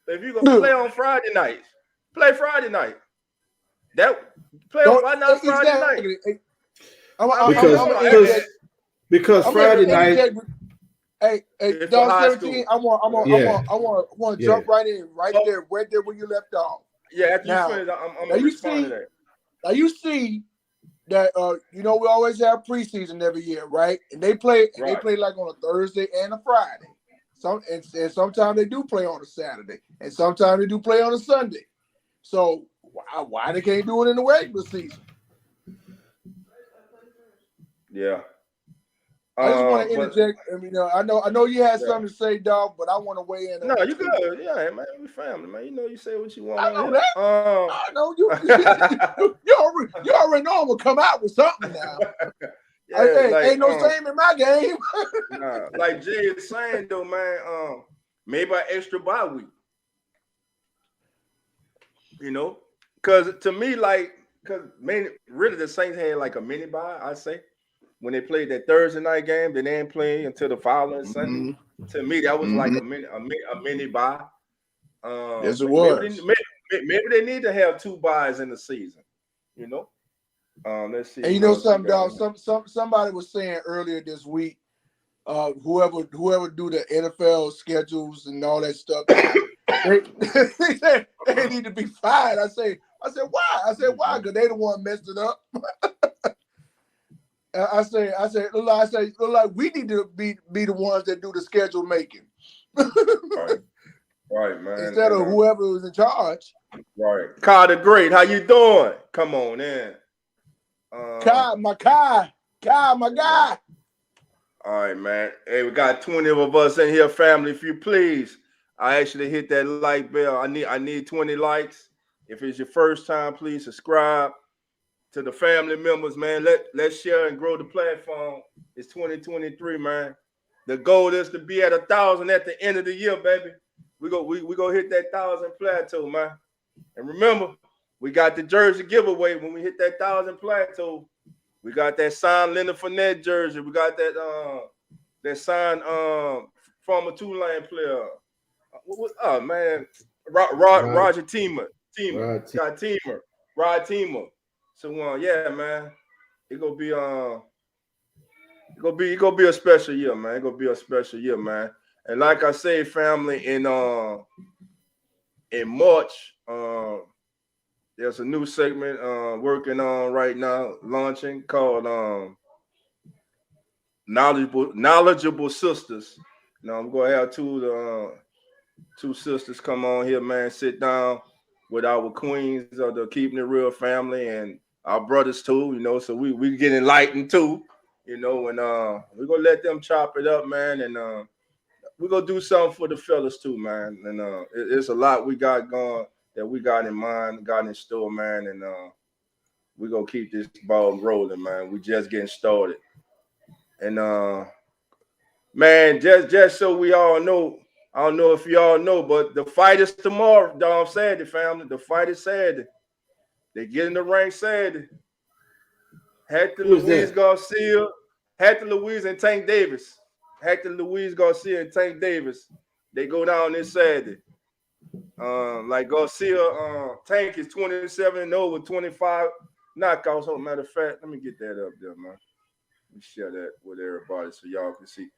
if you're going to play on Friday nights, play Friday night. Why not Friday night? Because Friday night. Hey, Dog 17, I want to jump right in, right there where you left off. Yeah, after you finish, I'm going to respond to that. Now you see that we always have preseason every year, right? And they play like on a Thursday and a Friday. And sometimes they do play on a Saturday, and sometimes they do play on a Sunday. So why they can't do it in the regular season? Yeah. I just want to interject. I know you had something to say, dog, but I want to weigh in. No, you good. Yeah, man, we family, man. You say what you want. I know that. I know you. you already know I'm gonna come out with something now. Ain't no shame in my game. Nah, like Jay is saying though, man. Maybe an extra bye week. Because to me, really the Saints had like a mini bye, I say. When they played that Thursday night game, they didn't play until the following Sunday. To me, that was like a mini bye. Yes, it was. Maybe they need to have 2 byes in the season. Let's see. And something, dog. Somebody was saying earlier this week, whoever do the NFL schedules and all that stuff, they need to be fired. I said why? Why? Because they the one messed it up. I say, look like we need to be the ones that do the schedule making. Right, man. Instead of whoever was in charge. Right. Kai the Great, how you doing? Come on in. Kai, my guy. All right, man. Hey, we got 20 of us in here, family. If you please, I actually hit that like bell. I need 20 likes. If it's your first time, please subscribe. to the family members, man, let's share and grow the platform. It's 2023, man. The goal is to be at 1,000 at the end of the year, baby. We go hit that 1,000 plateau, man. And remember, we got the jersey giveaway when we hit that 1,000 plateau. We got that signed Leonard Fournette jersey. We got that signed former Tulane player. Oh man, Roger Teamer. Rod Teamer. So yeah, man, it gonna be a special year, man. It's gonna be a special year, man. And like I say, family, in March, there's a new segment working on right now, launching, called Knowledgeable Sisters. Now I'm gonna have two sisters come on here, man, sit down with our queens of the Keeping It Real family and our brothers too, so we get enlightened too, and we're gonna let them chop it up, man, and we're gonna do something for the fellas too, man. And it's a lot we got going that we got in mind, got in store, man, and we're gonna keep this ball rolling, man. We just getting started. And man, just so we all know, I don't know if y'all know, but the fight is tomorrow, Dom Saturday, family. The fight is Saturday. They get in the ring Saturday. Hector Luis Garcia, Hector Luis and Tank Davis. Hector Luis Garcia and Tank Davis. They go down this Saturday. Like Garcia, Tank is 27-0 with 25 knockouts. Oh, matter of fact, let me get that up there, man. Let me share that with everybody so y'all can see.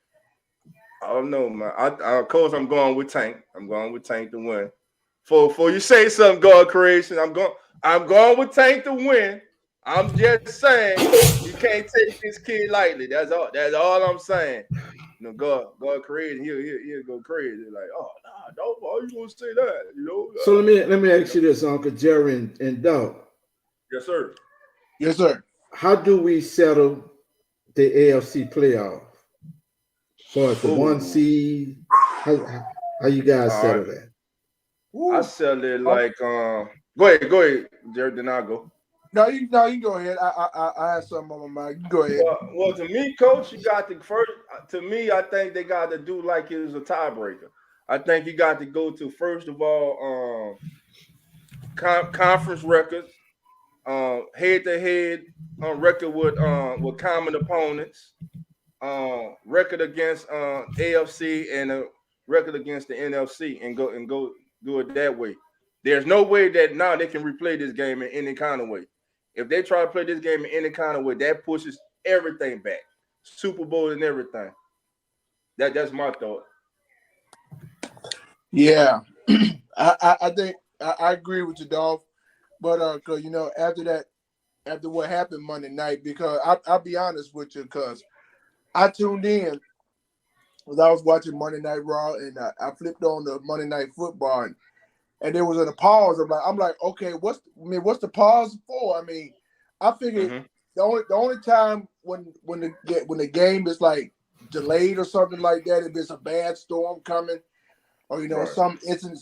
I don't know, man. Of course, I'm going with Tank. I'm going with Tank to win. For you say something, God creation, I'm going with Tank to win. I'm just saying you can't take this kid lightly. That's all I'm saying. God created, he'll go crazy. Like, oh nah, don't why you gonna say that? So let me ask you this, Uncle Jerry and Doug. Yes, sir. Yes, sir. How do we settle the AFC playoff? For the 1 seed, how you guys settle that? I settle it like go ahead, Jared. Then I'll go. No, you go ahead. I have something on my mind. You go ahead. Well, to me, Coach, you got to first. To me, I think they got to do like it was a tiebreaker. I think you got to go to first of all conference records, head-to-head record with common opponents. Record against AFC and a record against the NFC and go do it that way. There's no way that now they can replay this game in any kind of way. If they try to play this game in any kind of way, that pushes everything back. Super Bowl and everything. That's my thought. Yeah. I think I agree with you, Dolph. But cause after what happened Monday night, because I'll be honest with you, because I tuned in because I was watching Monday Night Raw, and I flipped on the Monday Night Football, and there was a pause. I'm like, okay, what's the pause for? I mean, I figured the only time when the game is like delayed or something like that, if there's a bad storm coming, or some incident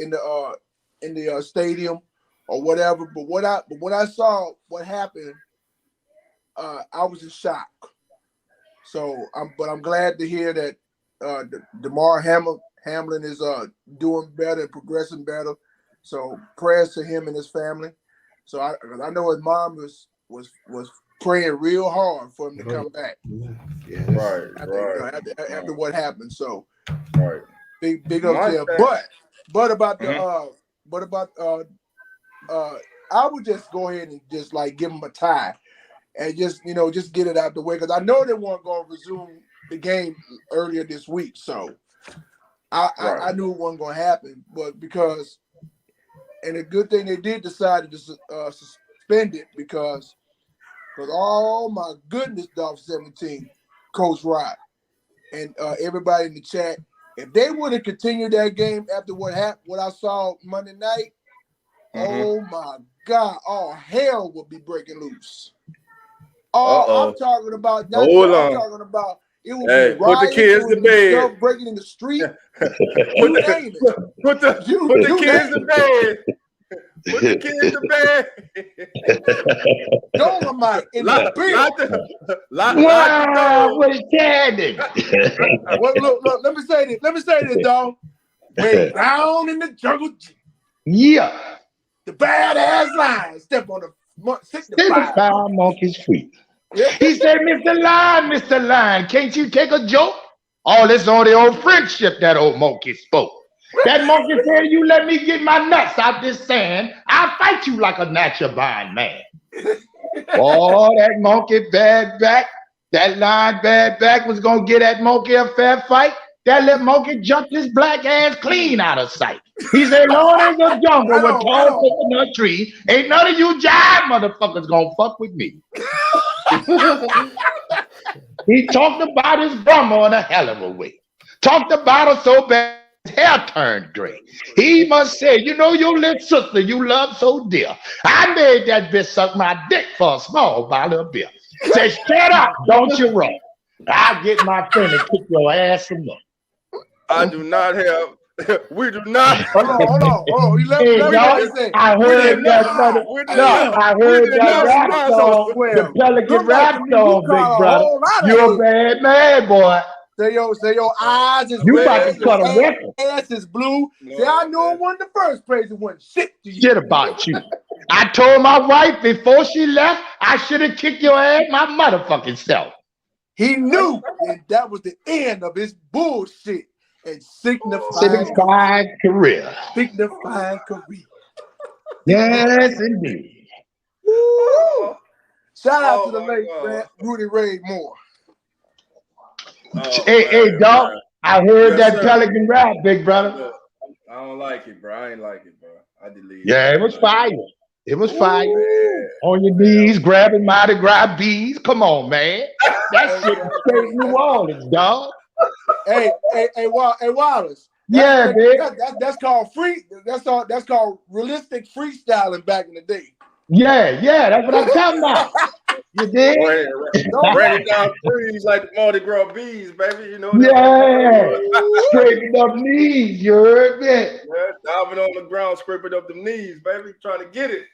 in the stadium or whatever. But when I saw what happened, I was in shock. So I'm glad to hear that Damar Hamlin is doing better and progressing better. So prayers to him and his family. So I know his mom was praying real hard for him to come back. Yeah, right. After what happened. So big up there. But about I would just go ahead and just like give him a tie. And just get it out the way, because I know they weren't going to resume the game earlier this week. So I knew it wasn't going to happen, but and a good thing they did decide to suspend it because oh my goodness, Dolph 17, Coach Rod, and everybody in the chat, if they would have continued that game after what I saw Monday night, oh my God, all hell would be breaking loose. I'm talking about not. I'm talking about it will be put the kids to bed. Breaking in the street. Put the kids to bed. Put the kid to bed. Dolomite in the building. Wow, what's happening? Well, look, let me say this, dog. Way down in the jungle, Yeah. the badass lion step on the 65 monkey's feet. Yeah. He said, Mr. Lion, can't you take a joke? Oh, this on the old friendship that old monkey spoke. That monkey said, you let me get my nuts out this sand, I'll fight you like a natural blind man. Oh, that monkey bad back, that lion bad back was gonna get that monkey a fair fight. That little monkey jumped his black ass clean out of sight. He said, Lord, in the jungle with tall coconut tree, ain't none of you jive motherfuckers gonna fuck with me. He talked about his Brahma in a hell of a way. Talked about her so bad his hair turned gray. He must say, you know your little sister you love so dear. I made that bitch suck my dick for a small bottle of beer. Say, shut up, don't you run. I'll get my friend and kick your ass some more. I do not have. We do not. Hold on. Hey, y'all, I heard that rap song, the Pelican rap song, big brother. You're a bad man, boy. Say your eyes is you red, about to cut a record. ass is blue. Say I knew it wasn't the first place it went shit to you. Shit about you. I told my wife before she left, I should have kicked your ass my motherfucking self. He knew, and that was the end of his bullshit and signified career. Signified career. Yes, indeed. Woo. Shout out to the late Rudy Ray Moore. Hey, dog. I heard that Pelican rap, big brother. I don't like it, bro. I ain't like it, bro. I deleted. Yeah, it was fire. It was fire. On your knees, grabbing Mardi Gras bees. Come on, man. That shit was straight New Orleans, dog. Hey, Wallace. Yeah, man. That's called That's called realistic freestyling back in the day. Yeah, that's what I'm talking about. You did? Breaking down trees like the Mardi Gras bees, baby. You know. Yeah. Scraping up knees. You heard me? Yeah, diving on the ground, scraping up the knees, baby. Trying to get it.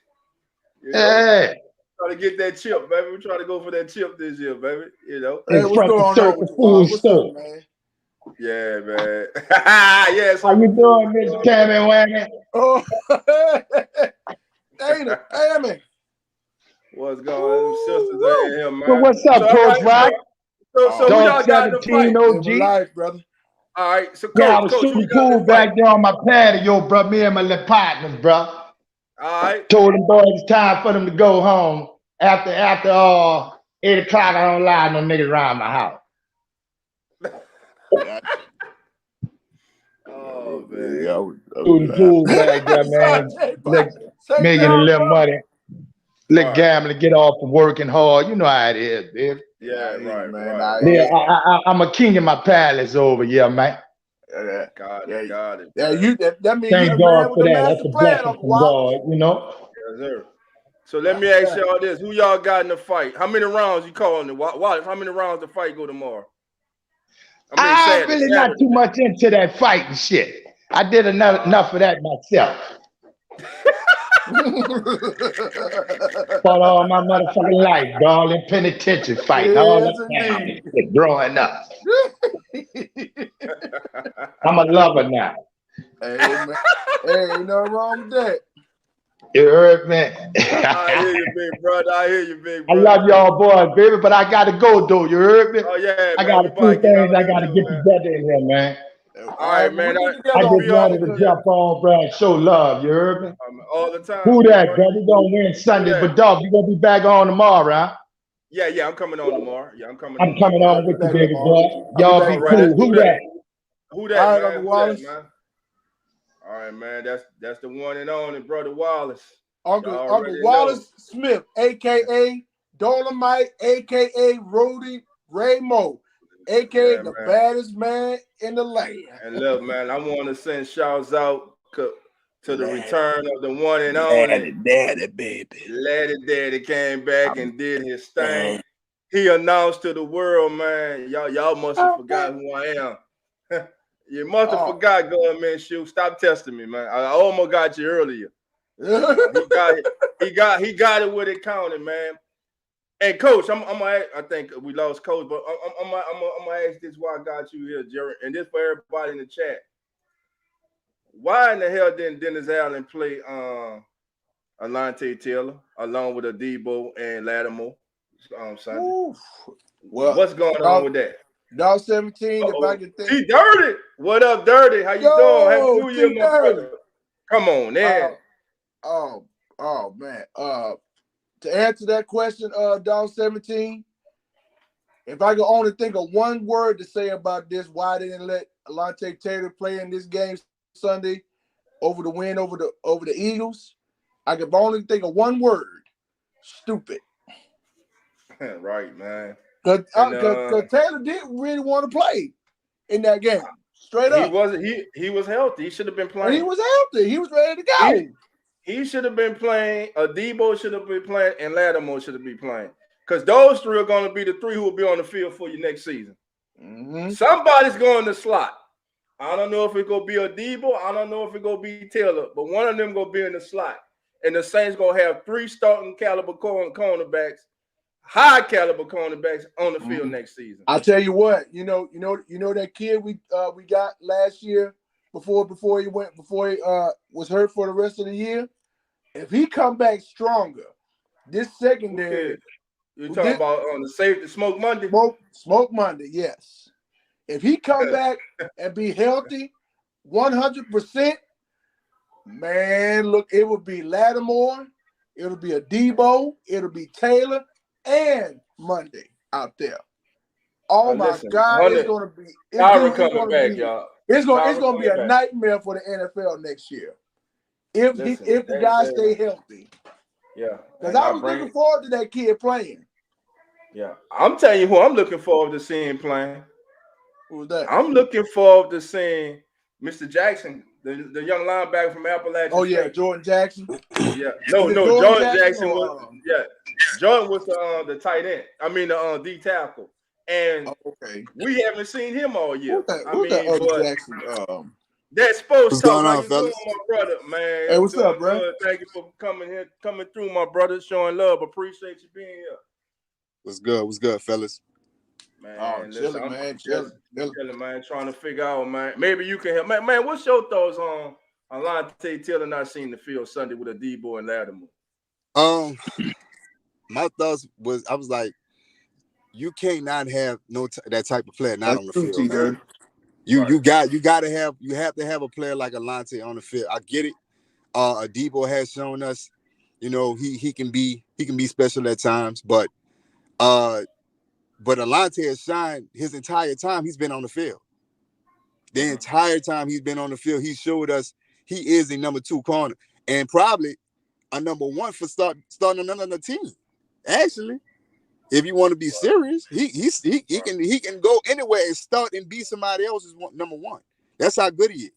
You know? Yeah. Trying to get that chip, baby. We're trying to go for that chip this year, baby. You know. Hey, what's going on with what's up, man? Yeah, man. Yes. How you doing, Miss Tammy Whammy? Oh, hey, man. What's going on? Sisters out here, man. So what's up, Coach Rock? So who y'all got in the fight? OG. Life, brother. All right. So I was shooting pool back there on my patio, bro. Me and my little partners, bro. All right. Told them boys it's time for them to go home. After 8 o'clock, I don't allow no niggas around my house. Oh man. Shooting pool back there, man. Making a little money. Let gambling, get off from working hard. You know how it is, baby. Yeah, right, man. Yeah, I'm a king in my palace over here, man. Got it. Yeah, that means thank God for that. That's a blessing from God, you know. Yes, sir. So let me ask y'all this: who y'all got in the fight? How many rounds you calling it? Wallace, how many rounds the fight go tomorrow? I'm really not too much into that fighting shit. I did enough of that myself. Fought all my motherfucking life, dog, in penitentiary fighting all the time. Growing up. I'm a lover now. Hey, man. Hey, ain't nothing wrong with that. You heard me? I hear you, big brother. I I love y'all boys, baby, but I gotta go though. You heard me? Oh yeah, I got a few things I gotta get together in here, man. All right, man. I just wanted to jump on, bro, and show love. You heard me? All the time. Who that, bro? We gonna win Sundays, but dog, you gonna be back on tomorrow, right? Yeah, I'm coming on tomorrow. Yeah, I'm coming on with you, baby boy. Y'all be cool. Who that? Who that, all right, man? Uncle Wallace. Man? All right, man. That's the one and only brother Wallace. Uncle Wallace Smith, aka Dolomite, aka Rudy Ray Moore, aka the baddest man in the land. And look, man, I want to send shouts out to the return of the one and only Daddy, baby. Daddy came back and did his thing. He announced to the world, man, y'all must have forgot who I am. You must have forgot, Government Shoe. Stop testing me, man. I almost got you earlier. He got it where it counted, man. And coach, I think we lost coach, but I'm gonna ask this why I got you here, Jerry, and this for everybody in the chat. Why in the hell didn't Dennis Allen play Alontae Taylor along with Adebo and Lattimore Sunday? Ooh. Well, what's going on with that? Dog 17, if I can think. T Dirty, what up, Dirty? How you doing? Happy New Year, my brother. Come on, man. Oh man. To answer that question, Dog 17, if I could only think of one word to say about this, why they didn't let Alontae Taylor play in this game Sunday over the win over the Eagles, I could only think of one word: stupid. Right, man. Because Taylor didn't really want to play in that game. Straight up, he was healthy. He should have been playing. And he was healthy. He was ready to go. He should have been playing. Adebo should have been playing, and Lattimore should have been playing. Because those three are going to be the three who will be on the field for you next season. Mm-hmm. Somebody's going to slot. I don't know if it's going to be Adebo. I don't know if it's going to be Taylor, but one of them going to be in the slot. And the Saints going to have three starting caliber cornerbacks, high caliber cornerbacks on the field next season. I tell you what, you know that kid we got last year before he was hurt for the rest of the year. If he come back stronger, this secondary. You're talking about on the safety Smoke Monday? Smoke Monday, yes. If he come back and be healthy 100%, man, look, it would be Lattimore, it'll be Adebo, it'll be Taylor, and Monday out there. Oh my God, it's gonna be y'all. It's gonna be a nightmare for the NFL next year. If the guys stay healthy. Yeah. Because I was looking forward to that kid playing. Yeah. I'm telling you who I'm looking forward to seeing playing. Who was that? I'm looking forward to seeing Mr. Jackson, the young linebacker from Appalachian. Oh, yeah, State. Jordan Jackson. Yeah. No, Jordan Jackson was Jordan was the tight end. I mean the D tackle. And we haven't seen him all year. Jackson? That's supposed what's to going how on, you fellas? doing, my brother, man. Hey, what's up, bro? Good. Thank you for coming through, my brother, showing love. Appreciate you being here. What's good, fellas? Man, chilling, man. Trying to figure out, man. Maybe you can help, man. What's your thoughts on Alontae Taylor not seeing the field Sunday with Adebo and Lattimore? My thoughts was I was like, you can't not have that type of player not on the field. You have to have a player like Alontae on the field. I get it. Adebo has shown us, he can be special at times, but Alontae has shined his entire time he's been on the field. The entire time he's been on the field, he showed us he is a number 2 corner and probably a number 1 for starting another team. Actually, if you want to be serious, he can go anywhere and start and be somebody else's number 1. That's how good he is.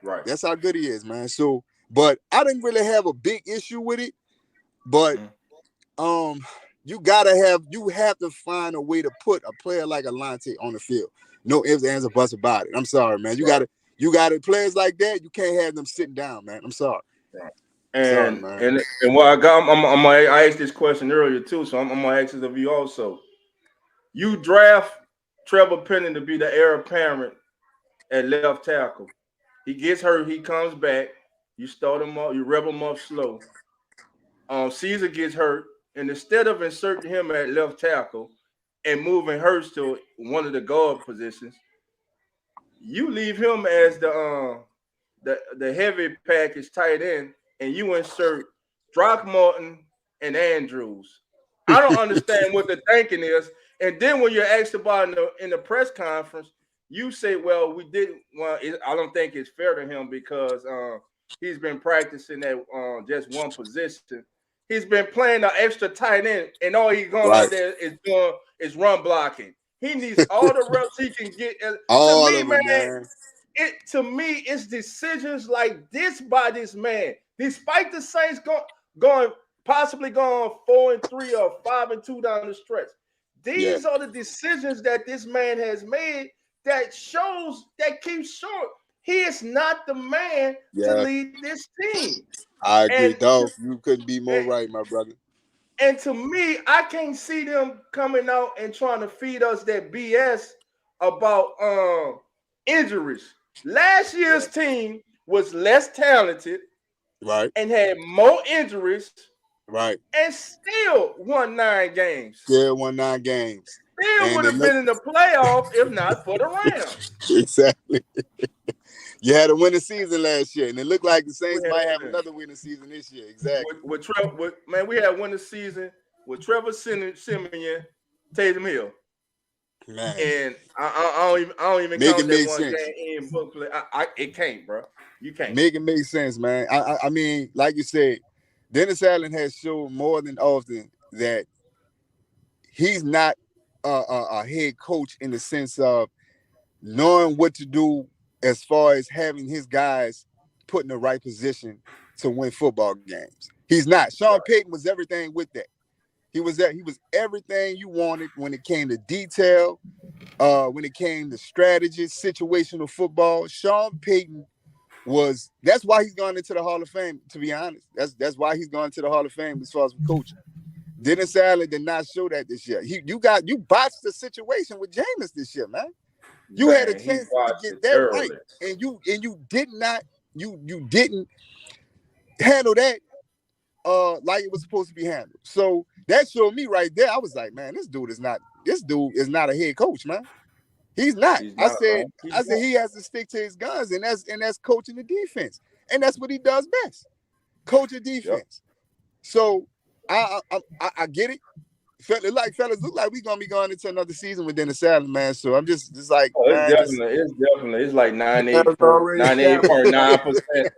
Right. That's how good he is, man. So, but I didn't really have a big issue with it. But you have to find a way to put a player like Alontae on the field. No ifs, ands, or buts about it. I'm sorry, man. You got players like that. You can't have them sitting down, man. I'm sorry. Right. And what I got, I asked this question earlier too, so I'm gonna ask it of you also. You draft Trevor Penning to be the heir apparent at left tackle. He gets hurt, he comes back. You start him up, you rev him up slow. Caesar gets hurt, and instead of inserting him at left tackle and moving Hurst to one of the guard positions, you leave him as the heavy package tight end, and you insert Throckmorton and Andrews. I don't understand what the thinking is. And then when you're asked about in the press conference, you say, well, we didn't. Well, I don't think it's fair to him because he's been practicing at just one position. He's been playing the extra tight end, and all he's going out there is doing is run blocking. He needs all the reps he can get. All to me, of them, man. It's decisions like this by this man. Despite the Saints possibly going 4-3 or 5-2 down the stretch, these are the decisions that this man has made that keeps showing he is not the man to lead this team. I agree, And- dog. You couldn't be more right, my brother. And to me, I can't see them coming out and trying to feed us that BS about injuries. Last year's team was less talented, right, and had more injuries, right, and still won 9 games. Still won 9 games. Still would have been in the playoff if not for the Rams. Exactly. You had a winning season last year, and it looked like the Saints might have another winning season this year. Exactly. Man, we had winning season with Trevor Simeon, Taysom Hill. Man. And I don't even Make count it that make one sense. game in book play. It can't, bro. You can't. Make it make sense, man. I mean, like you said, Dennis Allen has shown more than often that he's not a head coach in the sense of knowing what to do as far as having his guys put in the right position to win football games. He's not. Sean Payton was everything with that. He was everything you wanted when it came to detail, when it came to strategy, situational football. Sean Payton that's why he's gone into the Hall of Fame, to be honest. That's why he's gone to the Hall of Fame as far as coaching. Dennis Allen did not show that this year. You botched the situation with Jameis this year, man. You had a chance to get that right, and you didn't handle that like it was supposed to be handled. So that showed me right there. I was like, man, this dude is not a head coach, man. He's not. I said he has to stick to his guns, and that's coaching the defense, and that's what he does best, coach a defense. Yep. So I get it. Fellas look like we're gonna be going into another season with Dennis Allen, man. So I'm just like, it's definitely it's like 98.9%.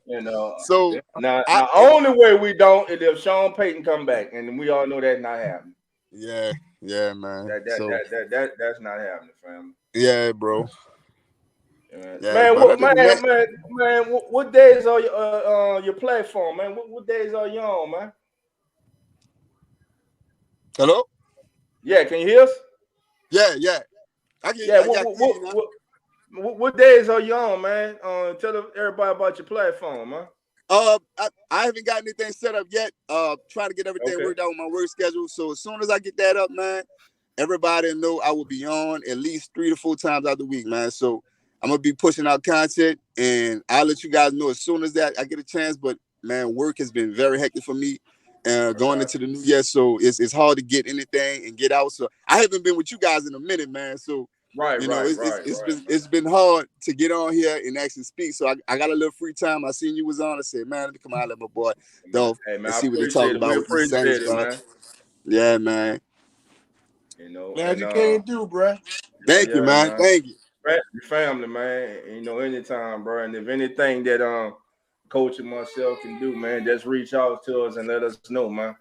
You know. So now the only way we don't is if Sean Payton come back, and we all know that's not happening. Yeah, man. That's not happening, fam. Yeah, bro. Man, what days are your platform, man? What days are you on, man? Hello? Yeah, can you hear us? Yeah. What days are you on, man? Tell everybody about your platform, man. I haven't got anything set up yet. Trying to get everything worked out with my work schedule. So as soon as I get that up, man, everybody know I will be on at least 3 to 4 times out the week, man. So I'm gonna be pushing out content, and I'll let you guys know as soon as that I get a chance. But man, work has been very hectic for me. Going into the new year, so it's hard to get anything and get out. So I haven't been with you guys in a minute, man. So it's been hard to get on here and actually speak. So I got a little free time. I seen you was on. I said, man, let me come out and let my boy Dolph and see what they're talking about with the Saints, man. Yeah, man. You know, glad you came through, bro. Thank you, man. Thank you. Your family, man. You know, anytime, bro. And if anything that Coach and myself can do, man, just reach out to us and let us know, man.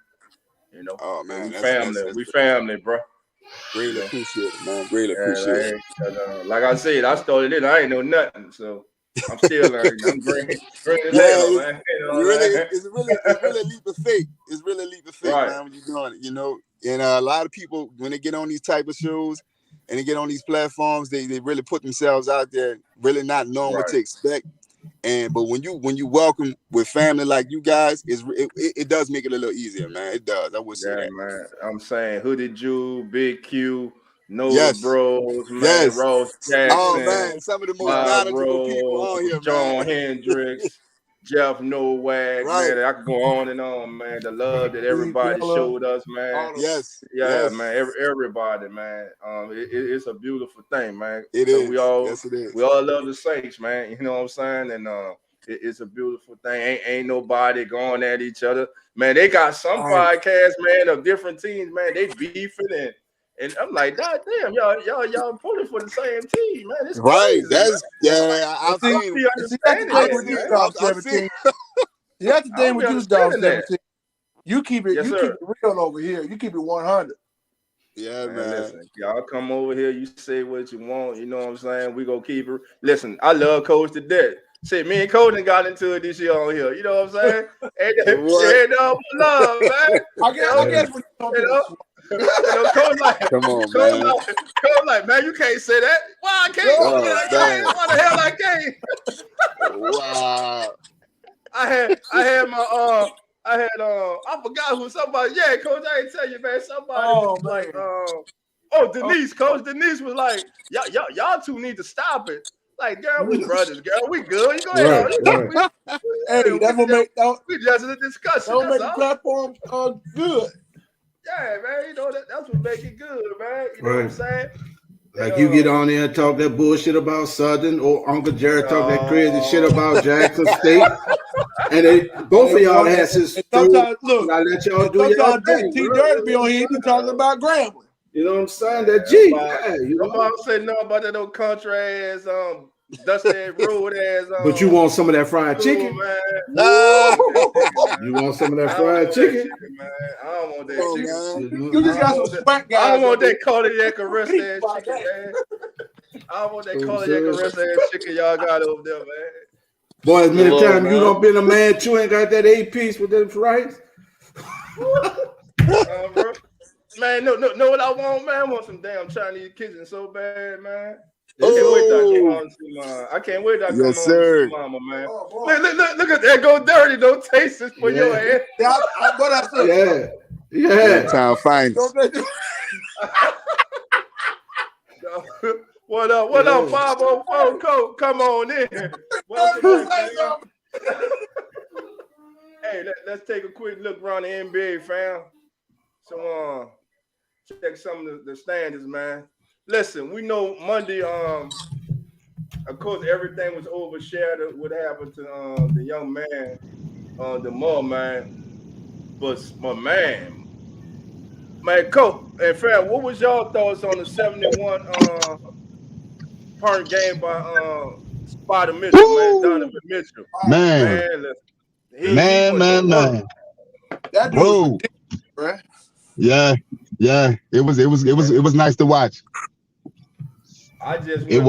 You know, oh man, we family, bro. Really appreciate it, man. Really appreciate it. Like I said, I started it. I ain't know nothing, so I'm still learning. I'm great. Man. It's really a leap of faith. It's really a leap of faith, man. When you're doing it, you know. And a lot of people, when they get on these type of shows and they get on these platforms, they really put themselves out there, really not knowing what to expect. But when you welcome with family like you guys, it does make it a little easier, man. It does. I would say that, man. I'm saying Hoodie Jew, Big Q, Noah Bros, man, Ross Jackson. Oh man, some of the most knowledgeable people on here, John Hendricks, Jeff Nowak, man. I could go on and on, man. The love that everybody showed us, man. Yes, man. Everybody, man. It's a beautiful thing, man. It is. We all love the Saints, man. You know what I'm saying? And it's a beautiful thing. Ain't nobody going at each other, man. They got some podcasts, man, of different teams, man. They beefing and I'm like, God damn, y'all pulling for the same team, man. It's crazy, That's man. I've seen it. That's the thing with you, Dog 17. You keep it real over here. You keep it 100. Yeah, man. Listen, y'all come over here. You say what you want. You know what I'm saying? We go keep it. Listen, I love Coach to death. Shit, me and Coach got into it this year on here. You know what I'm saying? Ain't no love, man. I guess Coach like, Come on, man. Coach like, man, you can't say that. Why I can't? Why the hell I can't? Wow. I forgot who somebody. Yeah, Coach, I ain't tell you, man. Somebody was like, Denise. Coach Denise was like, y'all two need to stop it. Like, girl, we brothers, girl, we good. You go ahead. Right. Hey, that's what make we just in a discussion. Don't make the platform good. Yeah, man. You know that's what make it good, man. You know what I'm saying? Like you get on there and talk that bullshit about Southern, or Uncle Jared talk that crazy shit about Jackson State, and both of y'all has his. Sometimes look, I let y'all do your thing. T. Dirt be on here, he be talking about Grambling. You know what I'm saying? That G. Nobody say nothing about that old country ass, dusty road ass. But you want some of that fried chicken? Man. You want some of that fried chicken? Man. I don't want that chicken. You just got some smack guys. I don't want that cardiac arrest ass chicken, man. I don't want that cardiac arrest ass chicken y'all got over there, man. Boy, as many times you done been a man too and got that 8-piece with them rice. Bro. Man, no, what I want, man. I want some damn Chinese kitchen so bad, man. I can't wait till I get home to see mine. I can't wait till I come home to see mama, man. Look at that. Go dirty. Don't taste this for your ass. What I said. Yeah. Time finest. What up? 504 Coach? Come on in. Hey, let's take a quick look around the NBA, fam. So, check some of the standings, man. Listen, we know Monday, of course, everything was overshadowed. What happened to the young man, Damar, man. But my man, Coach, and fam, what was y'all thoughts on the 71 point game by Spider Mitchell, man, Donovan Mitchell? Man. That dude was ridiculous, bro. Yeah. It was nice to watch. It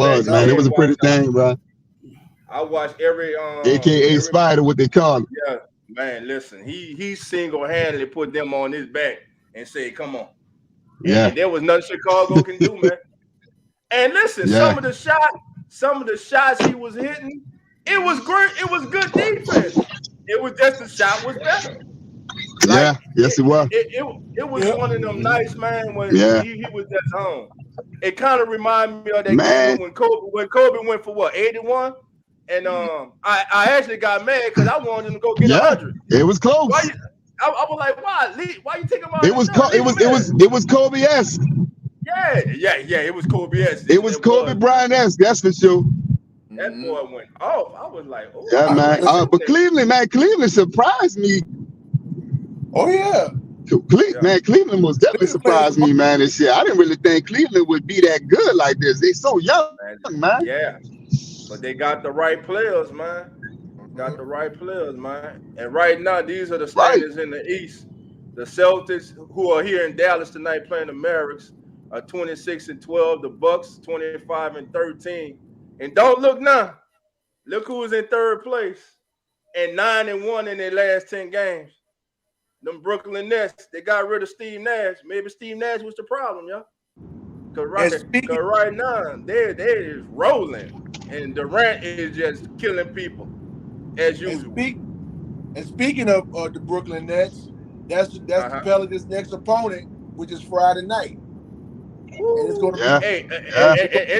was a pretty thing, bro. I watched every AKA Spider, what they call him. Yeah, man, listen, he single-handedly put them on his back and said, come on. And there was nothing Chicago can do, man. And listen, some of the shots he was hitting, it was great. It was good defense. It was just the shot was better. Like, it was. It was one of them nights, man, when he was just home. It kind of reminded me of that game when Kobe went for what, 81? And I actually got mad because I wanted him to go get 100. It was close. I was like, why you take him out? It was Kobe-esque. Yeah, it was Kobe-esque. It was Kobe Bryant-esque, that's for sure. That boy went off. I was like, oh. Yeah, man. But Cleveland surprised me. Oh, yeah. Cleveland most definitely surprised me, man. And shit, I didn't really think Cleveland would be that good like this. They so young, man. Yeah, but they got the right players, man. And right now, these are the standings in the East. The Celtics, who are here in Dallas tonight playing the Mavericks, are 26-12. The Bucks 25-13. And don't look now. Look who's in third place and 9-1 in their last 10 games. Them Brooklyn Nets, they got rid of Steve Nash. Maybe Steve Nash was the problem, y'all. Cause right now they're just rolling, and Durant is just killing people as usual. And speaking of the Brooklyn Nets, that's the Pelicans' next opponent, which is Friday night. And it's going to be and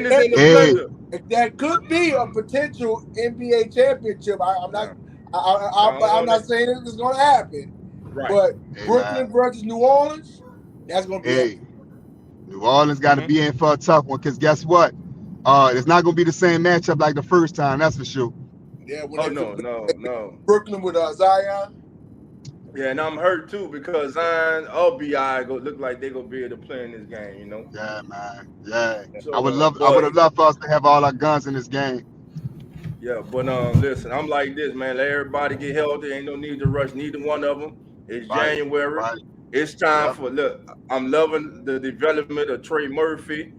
it's in the blender. That could be a potential NBA championship. I'm not saying it's going to happen. Right. But Brooklyn versus New Orleans, that's going to be New Orleans got to be in for a tough one, because guess what? It's not going to be the same matchup like the first time, that's for sure. Yeah. No. Brooklyn with Zion. Yeah, and I'm hurt too because Zion or BI look like they're going to be able to play in this game, you know? Yeah, man. Yeah. So, I would have loved for us to have all our guns in this game. Yeah, but listen, I'm like this, man. Let everybody get healthy. Ain't no need to rush neither one of them. It's January. Right. It's time for I'm loving the development of Trey Murphy.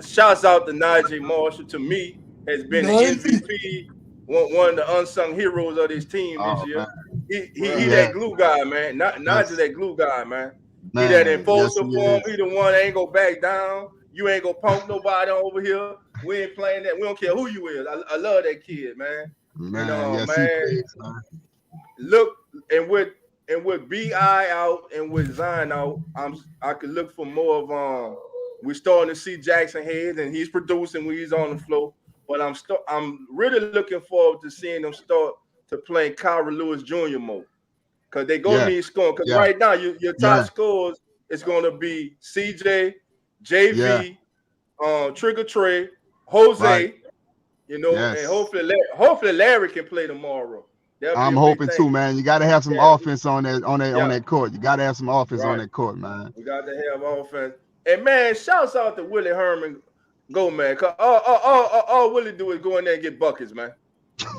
Shouts out to Najee Marshall. To me, has been the MVP, one of the unsung heroes of this team this year. He that glue guy, man. Not just that glue guy, man. Man, He that enforcer yes, he for him. is. He the one that ain't gonna back down. You ain't gonna punk nobody over here. We ain't playing that. We don't care who you is. I love that kid, man. Man, yes, he man, plays, man. look, and with BI out and with Zion out, I could look for more of we're starting to see Jackson Head, and he's producing when he's on the floor. But I'm really looking forward to seeing them start to play Kyra Lewis Jr. more. Because they go need scoring. Because right now, your top scores is going to be CJ, JV, Trigger Trey, Jose, and hopefully Larry can play tomorrow. I'm hoping too, man. You got to have some offense on that court. You got to have some offense on that court, man. We got to have offense. And man, shouts out to Willie Herman, go man. Cause all Willie do is go in there and get buckets, man.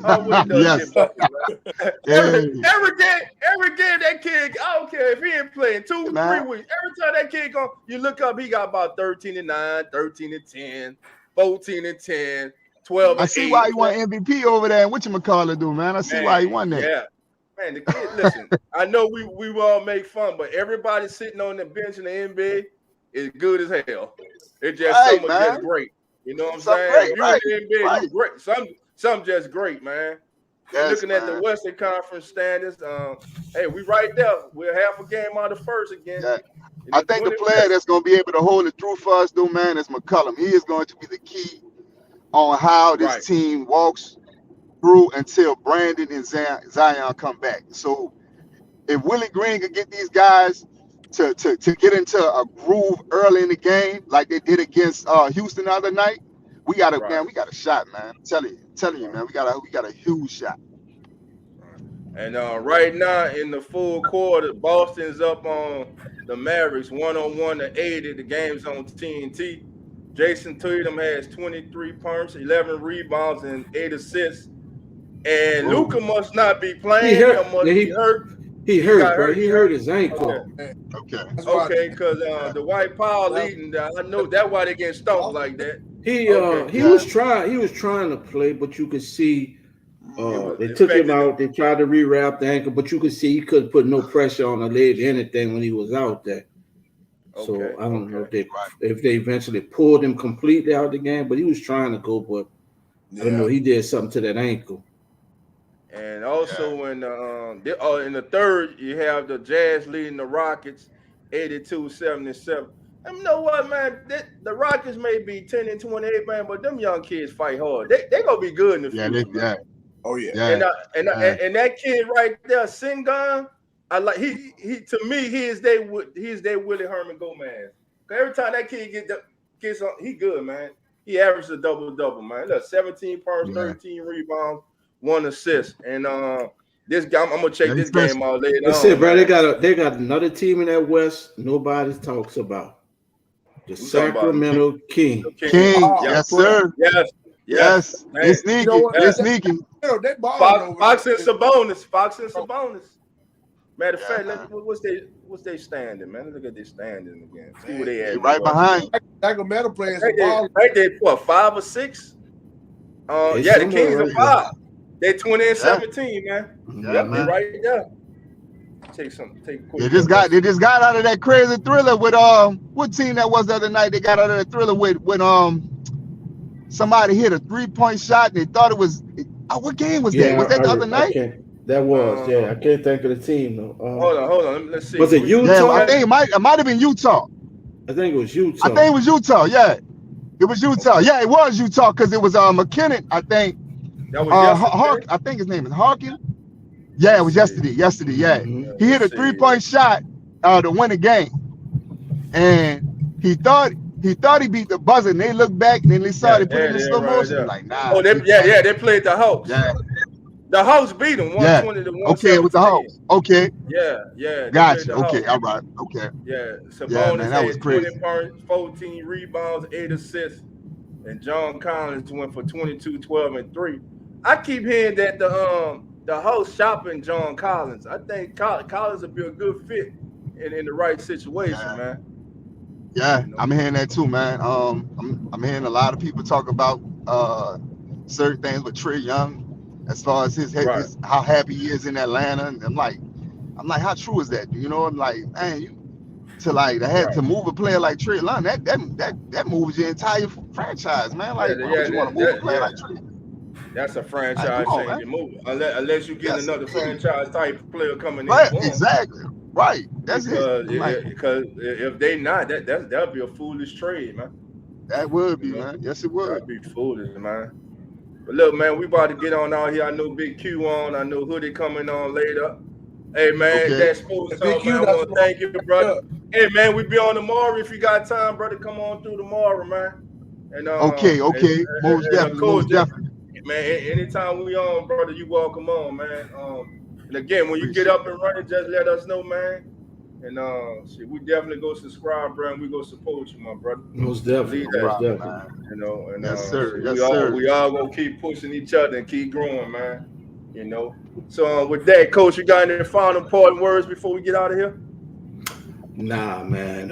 All Willie does is get buckets, man. every game that kid, I don't care if he ain't playing 2-3 weeks. Every time that kid go, you look up, he got about 13-9, 13-10, 14-10. 12 I see why he won MVP over there. And whatchamacallit do, man? I see why he won that. Yeah. Man, the kid, listen, I know we all make fun, but everybody sitting on the bench in the NBA is good as hell. It's just some are just great. You know what I'm saying? Great, you in the NBA, you great. Some just great, man. Looking at the Western Conference standings, hey, we right there. We're half a game out of first again. Yeah. I think the player that's going to be able to hold it through for us, though, man, is McCollum. He is going to be the key on how this team walks through until Brandon and Zion come back. So if Willie Green could get these guys to get into a groove early in the game, like they did against Houston the other night, we got a shot, man. I'm telling you, man, we got a huge shot. And right now in the full quarter, Boston's up on the Mavericks 101-80. The game's on TNT. Jason Tatum has 23 points, 11 rebounds, and 8 assists. And Luka must not be playing. He hurt. He hurt, bro. He hurt his ankle. Okay, because the White Power leading, I know that's why they get stomped like that. He was trying to play, but you could see they took him out. They tried to rewrap the ankle, but you could see he couldn't put no pressure on the leg or anything when he was out there. So I don't know if they eventually pulled him completely out of the game, but he was trying to go, but I don't know. He did something to that ankle. And also in the third, you have the Jazz leading the Rockets 82-77. And you know what, man? The Rockets may be 10-28, man, but them young kids fight hard. They gonna be good in the future. Oh yeah. And that kid right there, Sengun, I like he to me he is their Willie Herman Gomez. Every time that kid gets on, he good, man. He averages a double, man. Look, 17 points, 13 rebounds, 1 assist. And this guy, I'm gonna check this game out later. That's it, bro. They got another team in that West nobody talks about. The Sacramento King. Yes, sir. Yes. It's sneaky. It's sneaky. Fox and Sabonis. Matter of fact, what's they standing, man? Look at their standing again. See where they at. Right behind. Sacramento playing right there, what, 5 or 6? The Kings are 5. They're 20-17, man. Yep, man. Right there. Take They just got out of that crazy thriller with what team that was the other night? They got out of that thriller with when somebody hit a 3-point shot and they thought it was what game was that? Was that the other night? That was, I can't think of the team though. Hold on. Let's see. Was it Utah? Yeah, I think it might have been Utah. I think it was Utah. Yeah. It was Utah. Yeah, it was Utah because it was McKinnon, I think. That was I think his name is Harkin. Yeah, it was yesterday. Yeah. Mm-hmm. He hit a 3-point shot to win the game. And he thought he beat the buzzer, and they looked back and then they saw they put it in slow motion. Like, nah. Oh, they played the Hawks. Yeah. The Hawks beat them 120 to 117. Okay, with the Hawks. Okay. Yeah. Gotcha. Okay, all right. Okay. Yeah. Sabonis that was crazy. 20 points, 14 rebounds, 8 assists, and John Collins went for 22, 12, and 3. I keep hearing that the Hawks shopping John Collins. I think Collins would be a good fit in the right situation, man. Yeah, I'm hearing that too, man. I'm hearing a lot of people talk about certain things with Trae Young, as far as his how happy he is in Atlanta. And I'm like, how true is that? You know, I'm like, man, to move a player like Trey Lance. That moves your entire franchise, man. Like, why would you want to move a player like Trey? That's a franchise Like, come on, changing move. Unless you get another franchise type player coming in. Right, exactly. Right. That's because if they not, that'd be a foolish trade, man. That would be, man. Yes, it would. That'd be foolish, man. But look, man, we about to get on out here. I know Big Q on. I know Hoodie coming on later. Hey, man, that's sports talk, man. I want to thank you, brother. Hey, man, we be on tomorrow. If you got time, brother, come on through tomorrow, man. And okay. Most definitely. Man, anytime we on, brother, you welcome on, man. And again, when you get up and running, just let us know, man. And we definitely go subscribe, bro, and we go support you, my brother. Most definitely. You know, and yes, sir. We all gonna keep pushing each other and keep growing, man. You know. So with that, Coach, you got any final important words before we get out of here? Nah, man.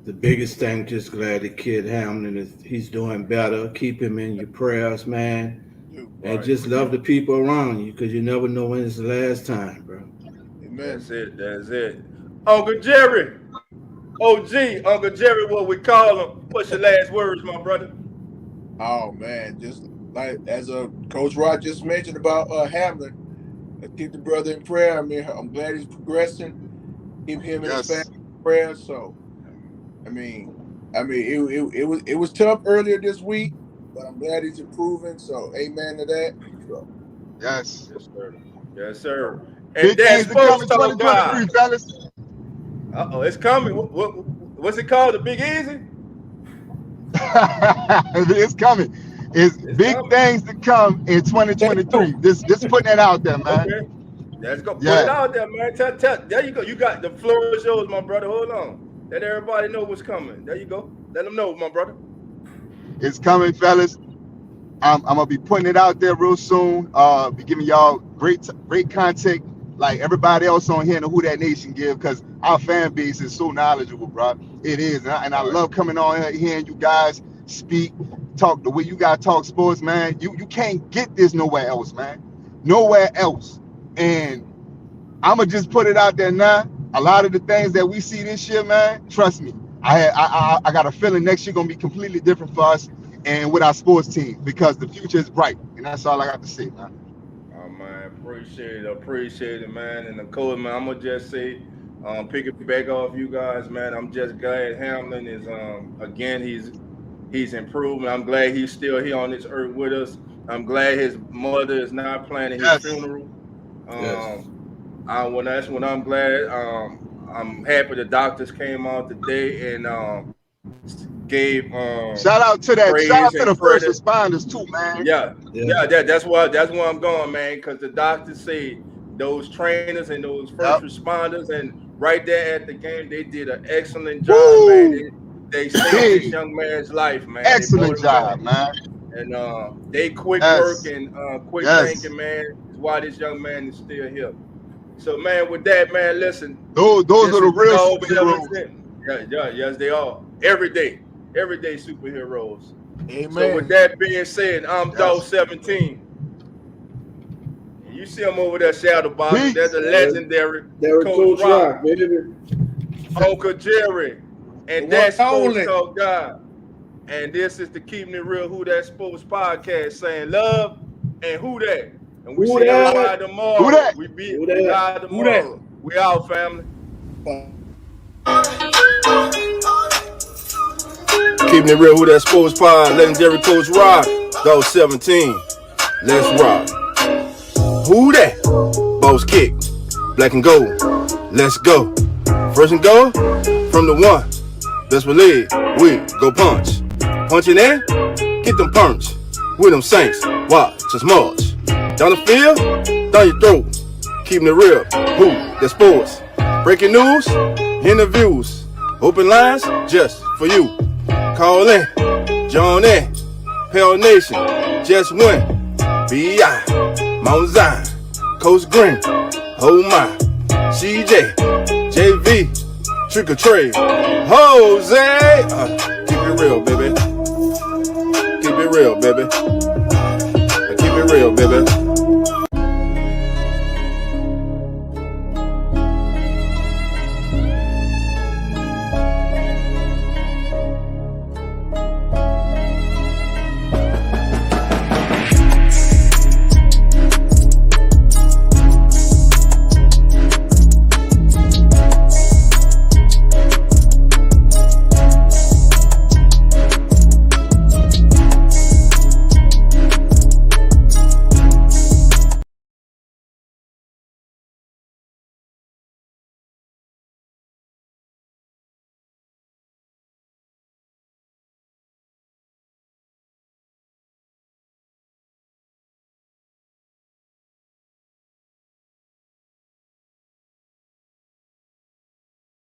The biggest thing, just glad the kid Hamlin he's doing better. Keep him in your prayers, man. And just love the people around you, because you never know when it's the last time, bro. Amen. That's it. Uncle Jerry. OG, Uncle Jerry, what we call him. What's your last words, my brother? Oh, man, just like as Coach Rod just mentioned about Hamlin, keep the brother in prayer. I mean, I'm glad he's progressing. Keep him in his family in prayer. So, I mean, it was tough earlier this week, but I'm glad he's improving. So, amen to that. So. Yes, sir. Yes, sir. And that's supposed to 2023, fellas. It's coming. What's it called? The Big Easy? It's coming. It's big coming. Things to come in 2023. Just putting that out there, man. Okay. Let's go. Put it out there, man. Tell. There you go. You got the floor is yours, my brother. Hold on. Let everybody know what's coming. There you go. Let them know, my brother. It's coming, fellas. I'm gonna be putting it out there real soon. Be giving y'all great content like everybody else on here in the Who That Nation give, because our fan base is so knowledgeable, bro. It is, and I love coming on here, hearing you guys speak, talk the way you guys talk sports, man. You can't get this nowhere else, man. Nowhere else. And I'ma just put it out there now. A lot of the things that we see this year, man, trust me, I got a feeling next year gonna be completely different for us and with our sports team, because the future is bright, and that's all I got to say, man. Oh man, appreciate it, man. And the coach, man, I'm gonna just say, pick it back off you guys, man. I'm just glad Hamlin is again he's improving. I'm glad he's still here on this earth with us. I'm glad his mother is not planning his funeral. That's when I'm glad. I'm happy the doctors came out today and gave shout out to the first responders too, man. That's where I'm going, man, because the doctors say those trainers and those first responders and right there at the game, they did an excellent job, man. They saved this young man's life, man. Excellent job, man. And they quick work and quick thinking, man, is why this young man is still here. So, man, with that, man, listen. Those are the real superheroes. Yes, they are. Every day superheroes. Amen. So with that being said, I'm Dog 17. You see him over there, shadow box. That's a legendary Coach Rock, Uncle Jerry, and that's Sports Talk God. And this is the Keeping It Real Who That Sports podcast, saying love and who that. And we see everybody tomorrow. Who that? We be live tomorrow. We out, family. Keeping It Real Who That Sports Pod, legendary Coach Rock, Dog 17. Let's rock. Who that? Boss kick, black and gold. Let's go. First and goal from the one. Best believe we go punch. Punching in, get them punch. With them Saints, watch us march. Down the field, down your throat. Keeping it real, who that sports. Breaking news, interviews, open lines just for you. Call in, join in, Pale Nation, just win. B.I., Mount Zion, Coach Green, oh my, CJ, JV, Trick or Trade, Jose. Keep it real, baby. Keep it real, baby. Keep it real, baby.